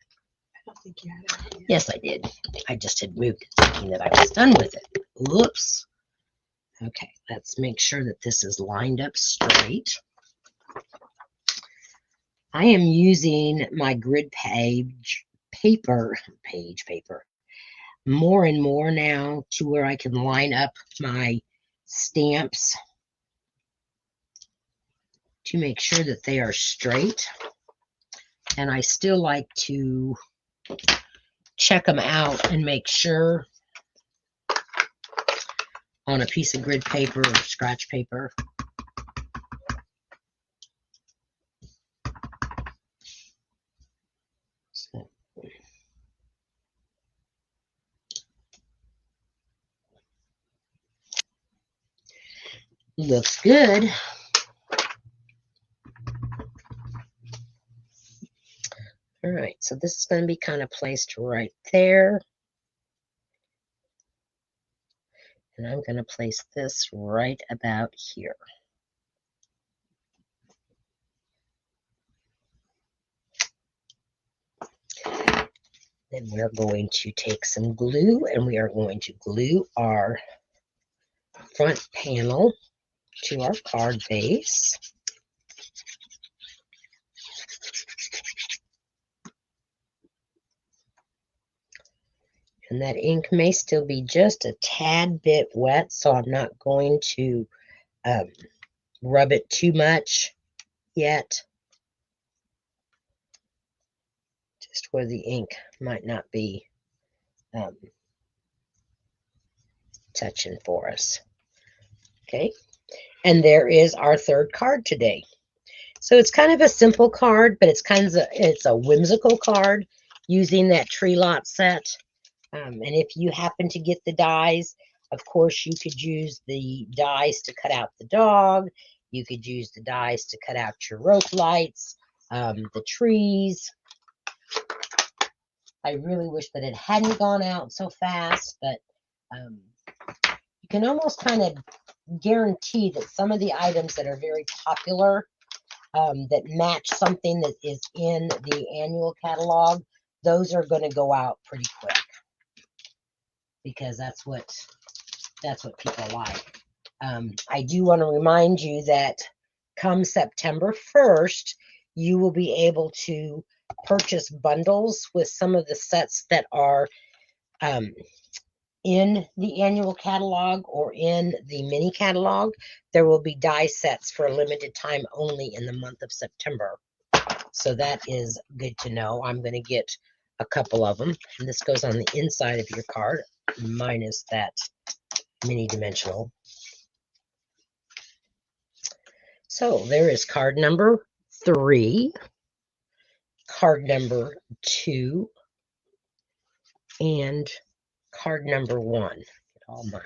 [SPEAKER 1] I don't think you had it.
[SPEAKER 2] Yes, I did. I just had moved it thinking that I was done with it. Whoops. Okay, let's make sure that this is lined up straight. I am using my grid page paper. more and more now to where I can line up my stamps to make sure that they are straight. And I still like to check them out and make sure on a piece of grid paper or scratch paper. So, looks good. All right, so this is going to be kind of placed right there. And I'm going to place this right about here. Then we're going to take some glue and we are going to glue our front panel to our card base. And that ink may still be just a tad bit wet, so I'm not going to rub it too much yet. Just where the ink might not be touching for us. Okay, and there is our third card today. So it's kind of a simple card, but it's a whimsical card using that tree lot set. And if you happen to get the dies, of course, you could use the dies to cut out the dog. You could use the dies to cut out your rope lights, the trees. I really wish that it hadn't gone out so fast, but you can almost kind of guarantee that some of the items that are very popular that match something that is in the annual catalog, those are going to go out pretty quick because that's what people like. I do want to remind you that come September 1st, you will be able to purchase bundles with some of the sets that are in the annual catalog or in the mini catalog. There will be die sets for a limited time only in the month of September. So that is good to know. I'm going to get a couple of them. And this goes on the inside of your card, minus that mini dimensional. So there is card number 3, card number 2, and card number 1. Get all my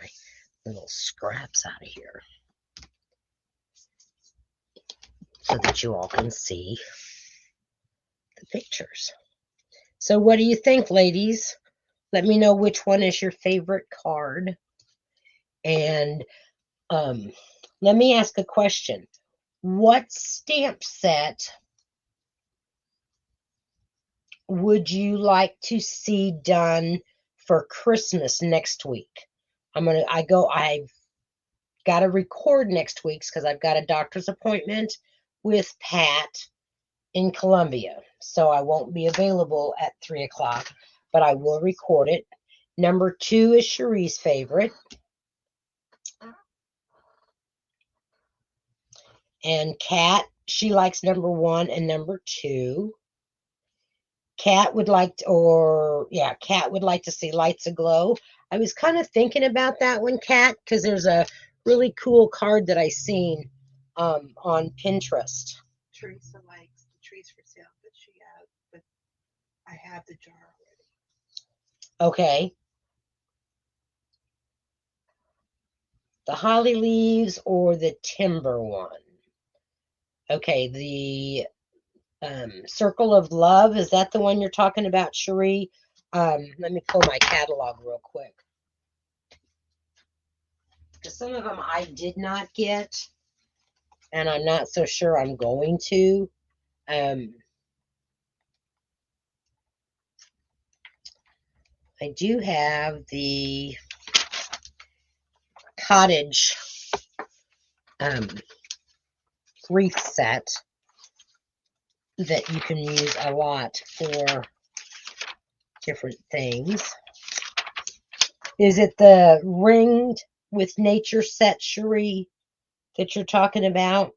[SPEAKER 2] little scraps out of here so that you all can see the pictures. So what do you think, ladies? Let me know which one is your favorite card. And let me ask a question. What stamp set would you like to see done for Christmas next week? I've got to record next week's because I've got a doctor's appointment with Pat in Columbia. So I won't be available at 3 o'clock, but I will record it. Number 2 is Cherie's favorite. And Kat, she likes number 1 and number 2. Kat would like to see Lights Aglow. I was kind of thinking about that one, Kat, because there's a really cool card that I seen on Pinterest.
[SPEAKER 1] Teresa likes the trees for sale, but I have the jar already.
[SPEAKER 2] Okay. The holly leaves or the timber one? Okay, the Circle of Love, is that the one you're talking about, Cherie? Let me pull my catalog real quick. Because some of them I did not get, and I'm not so sure I'm going to. I do have the cottage wreath set that you can use a lot for different things. Is it the ringed with nature set, Cherie, that you're talking about?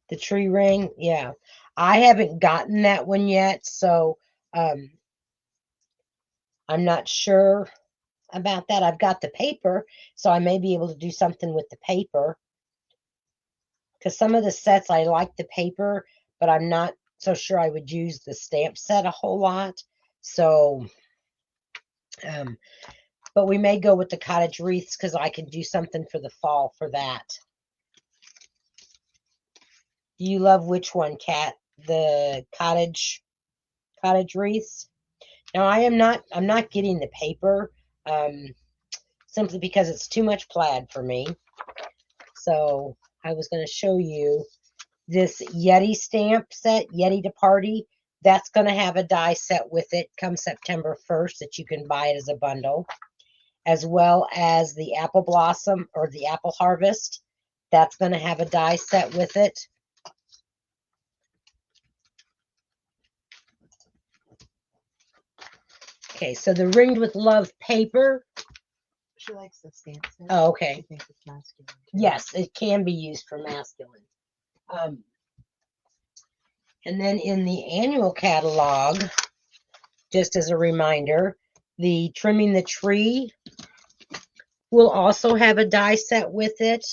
[SPEAKER 2] The tree ring? Yeah. I haven't gotten that one yet, so um, I'm not sure about that. I've got the paper, so I may be able to do something with the paper. Because some of the sets I like the paper, but I'm not so sure I would use the stamp set a whole lot. So, but we may go with the cottage wreaths because I can do something for the fall for that. Do you love which one, Kat? The cottage wreaths? Now I'm not getting the paper, simply because it's too much plaid for me. So I was going to show you this Yeti stamp set, Yeti to Party. That's going to have a die set with it come September 1st that you can buy it as a bundle, as well as the Apple Blossom or the Apple Harvest. That's going to have a die set with it. Okay, so the Ringed with Love paper.
[SPEAKER 1] She likes the stamp set.
[SPEAKER 2] Oh, okay.
[SPEAKER 1] She thinks it's masculine too.
[SPEAKER 2] Yes, it can be used for masculine. And then in the annual catalog, just as a reminder, the Trimming the Tree will also have a die set with it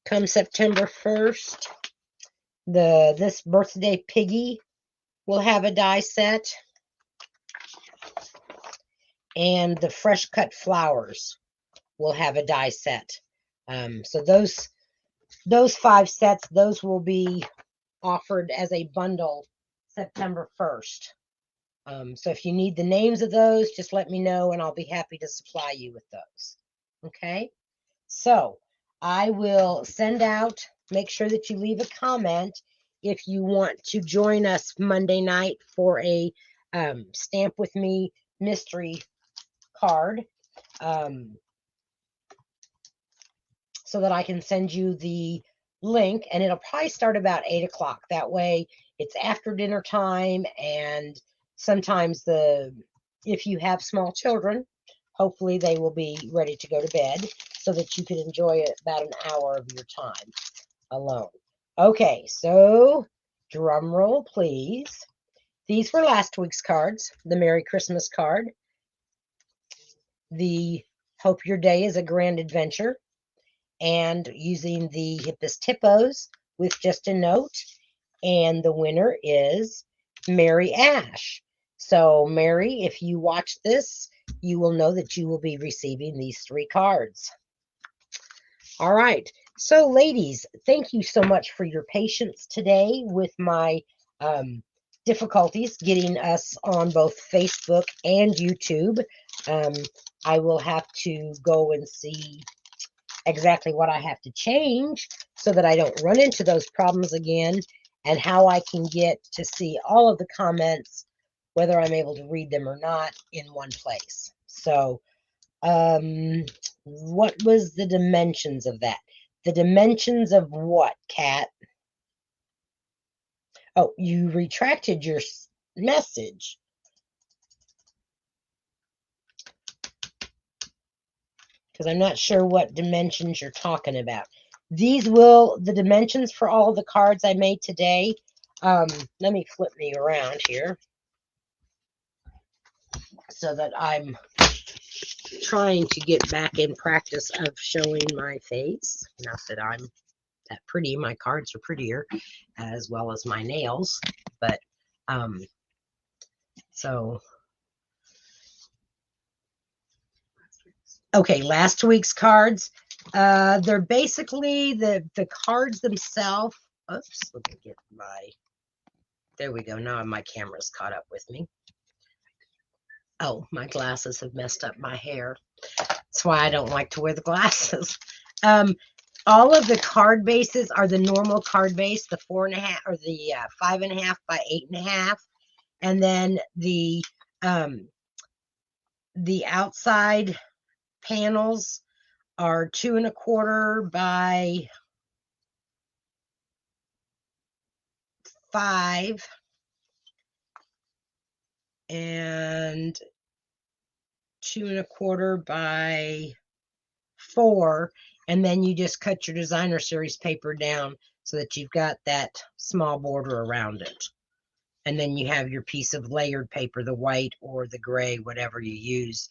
[SPEAKER 2] come September 1st. This Birthday Piggy will have a die set. And the Fresh Cut Flowers will have a die set. So those 5 sets, those will be offered as a bundle September 1st. So if you need the names of those, just let me know and I'll be happy to supply you with those. Okay? So I will send out, make sure that you leave a comment if you want to join us Monday night for a Stamp With Me mystery card, so that I can send you the link, and it'll probably start about 8 o'clock. That way it's after dinner time, and sometimes if you have small children, hopefully they will be ready to go to bed so that you can enjoy about an hour of your time alone. Okay, so drum roll, please. These were last week's cards. The Merry Christmas card, the Hope Your Day is a Grand Adventure, and using the Hippest Hippos with just a note. And the winner is Mary Ash. So, Mary, if you watch this, you will know that you will be receiving these 3 cards. All right. So, ladies, thank you so much for your patience today with my difficulties getting us on both Facebook and YouTube. I will have to go and see exactly what I have to change so that I don't run into those problems again, and how I can get to see all of the comments, whether I'm able to read them or not, in one place. So, what was the dimensions of that? The dimensions of what, Kat? Oh, you retracted your message. Because I'm not sure what dimensions you're talking about. The dimensions for all of the cards I made today, let me flip me around here so that I'm trying to get back in practice of showing my face. Not that I'm that pretty, my cards are prettier, as well as my nails, but so okay, last week's cards, they're basically the cards themselves. Oops, let me get there we go. Now my camera's caught up with me. Oh, my glasses have messed up my hair. That's why I don't like to wear the glasses. All of the card bases are the normal card base, the 4.5 or the 5.5 by 8.5, and then the outside panels are 2.25 by 5, and 2 1/4 by 4, and then you just cut your designer series paper down so that you've got that small border around it. And then you have your piece of layered paper, the white or the gray, whatever you use,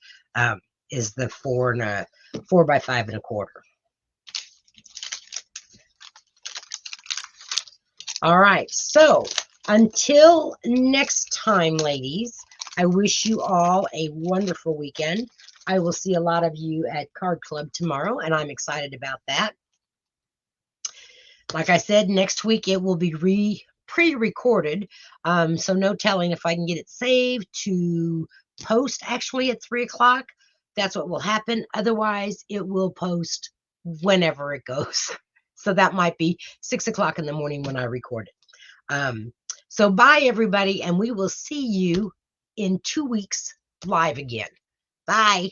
[SPEAKER 2] is the 4 by 5 1/4. All right, so until next time, ladies, I wish you all a wonderful weekend. I will see a lot of you at Card Club tomorrow, and I'm excited about that. Like I said, next week it will be pre-recorded, so no telling if I can get it saved to post actually at 3 o'clock. That's what will happen. Otherwise, it will post whenever it goes. So that might be 6 o'clock in the morning when I record it. So bye, everybody, and we will see you in 2 weeks live again. Bye.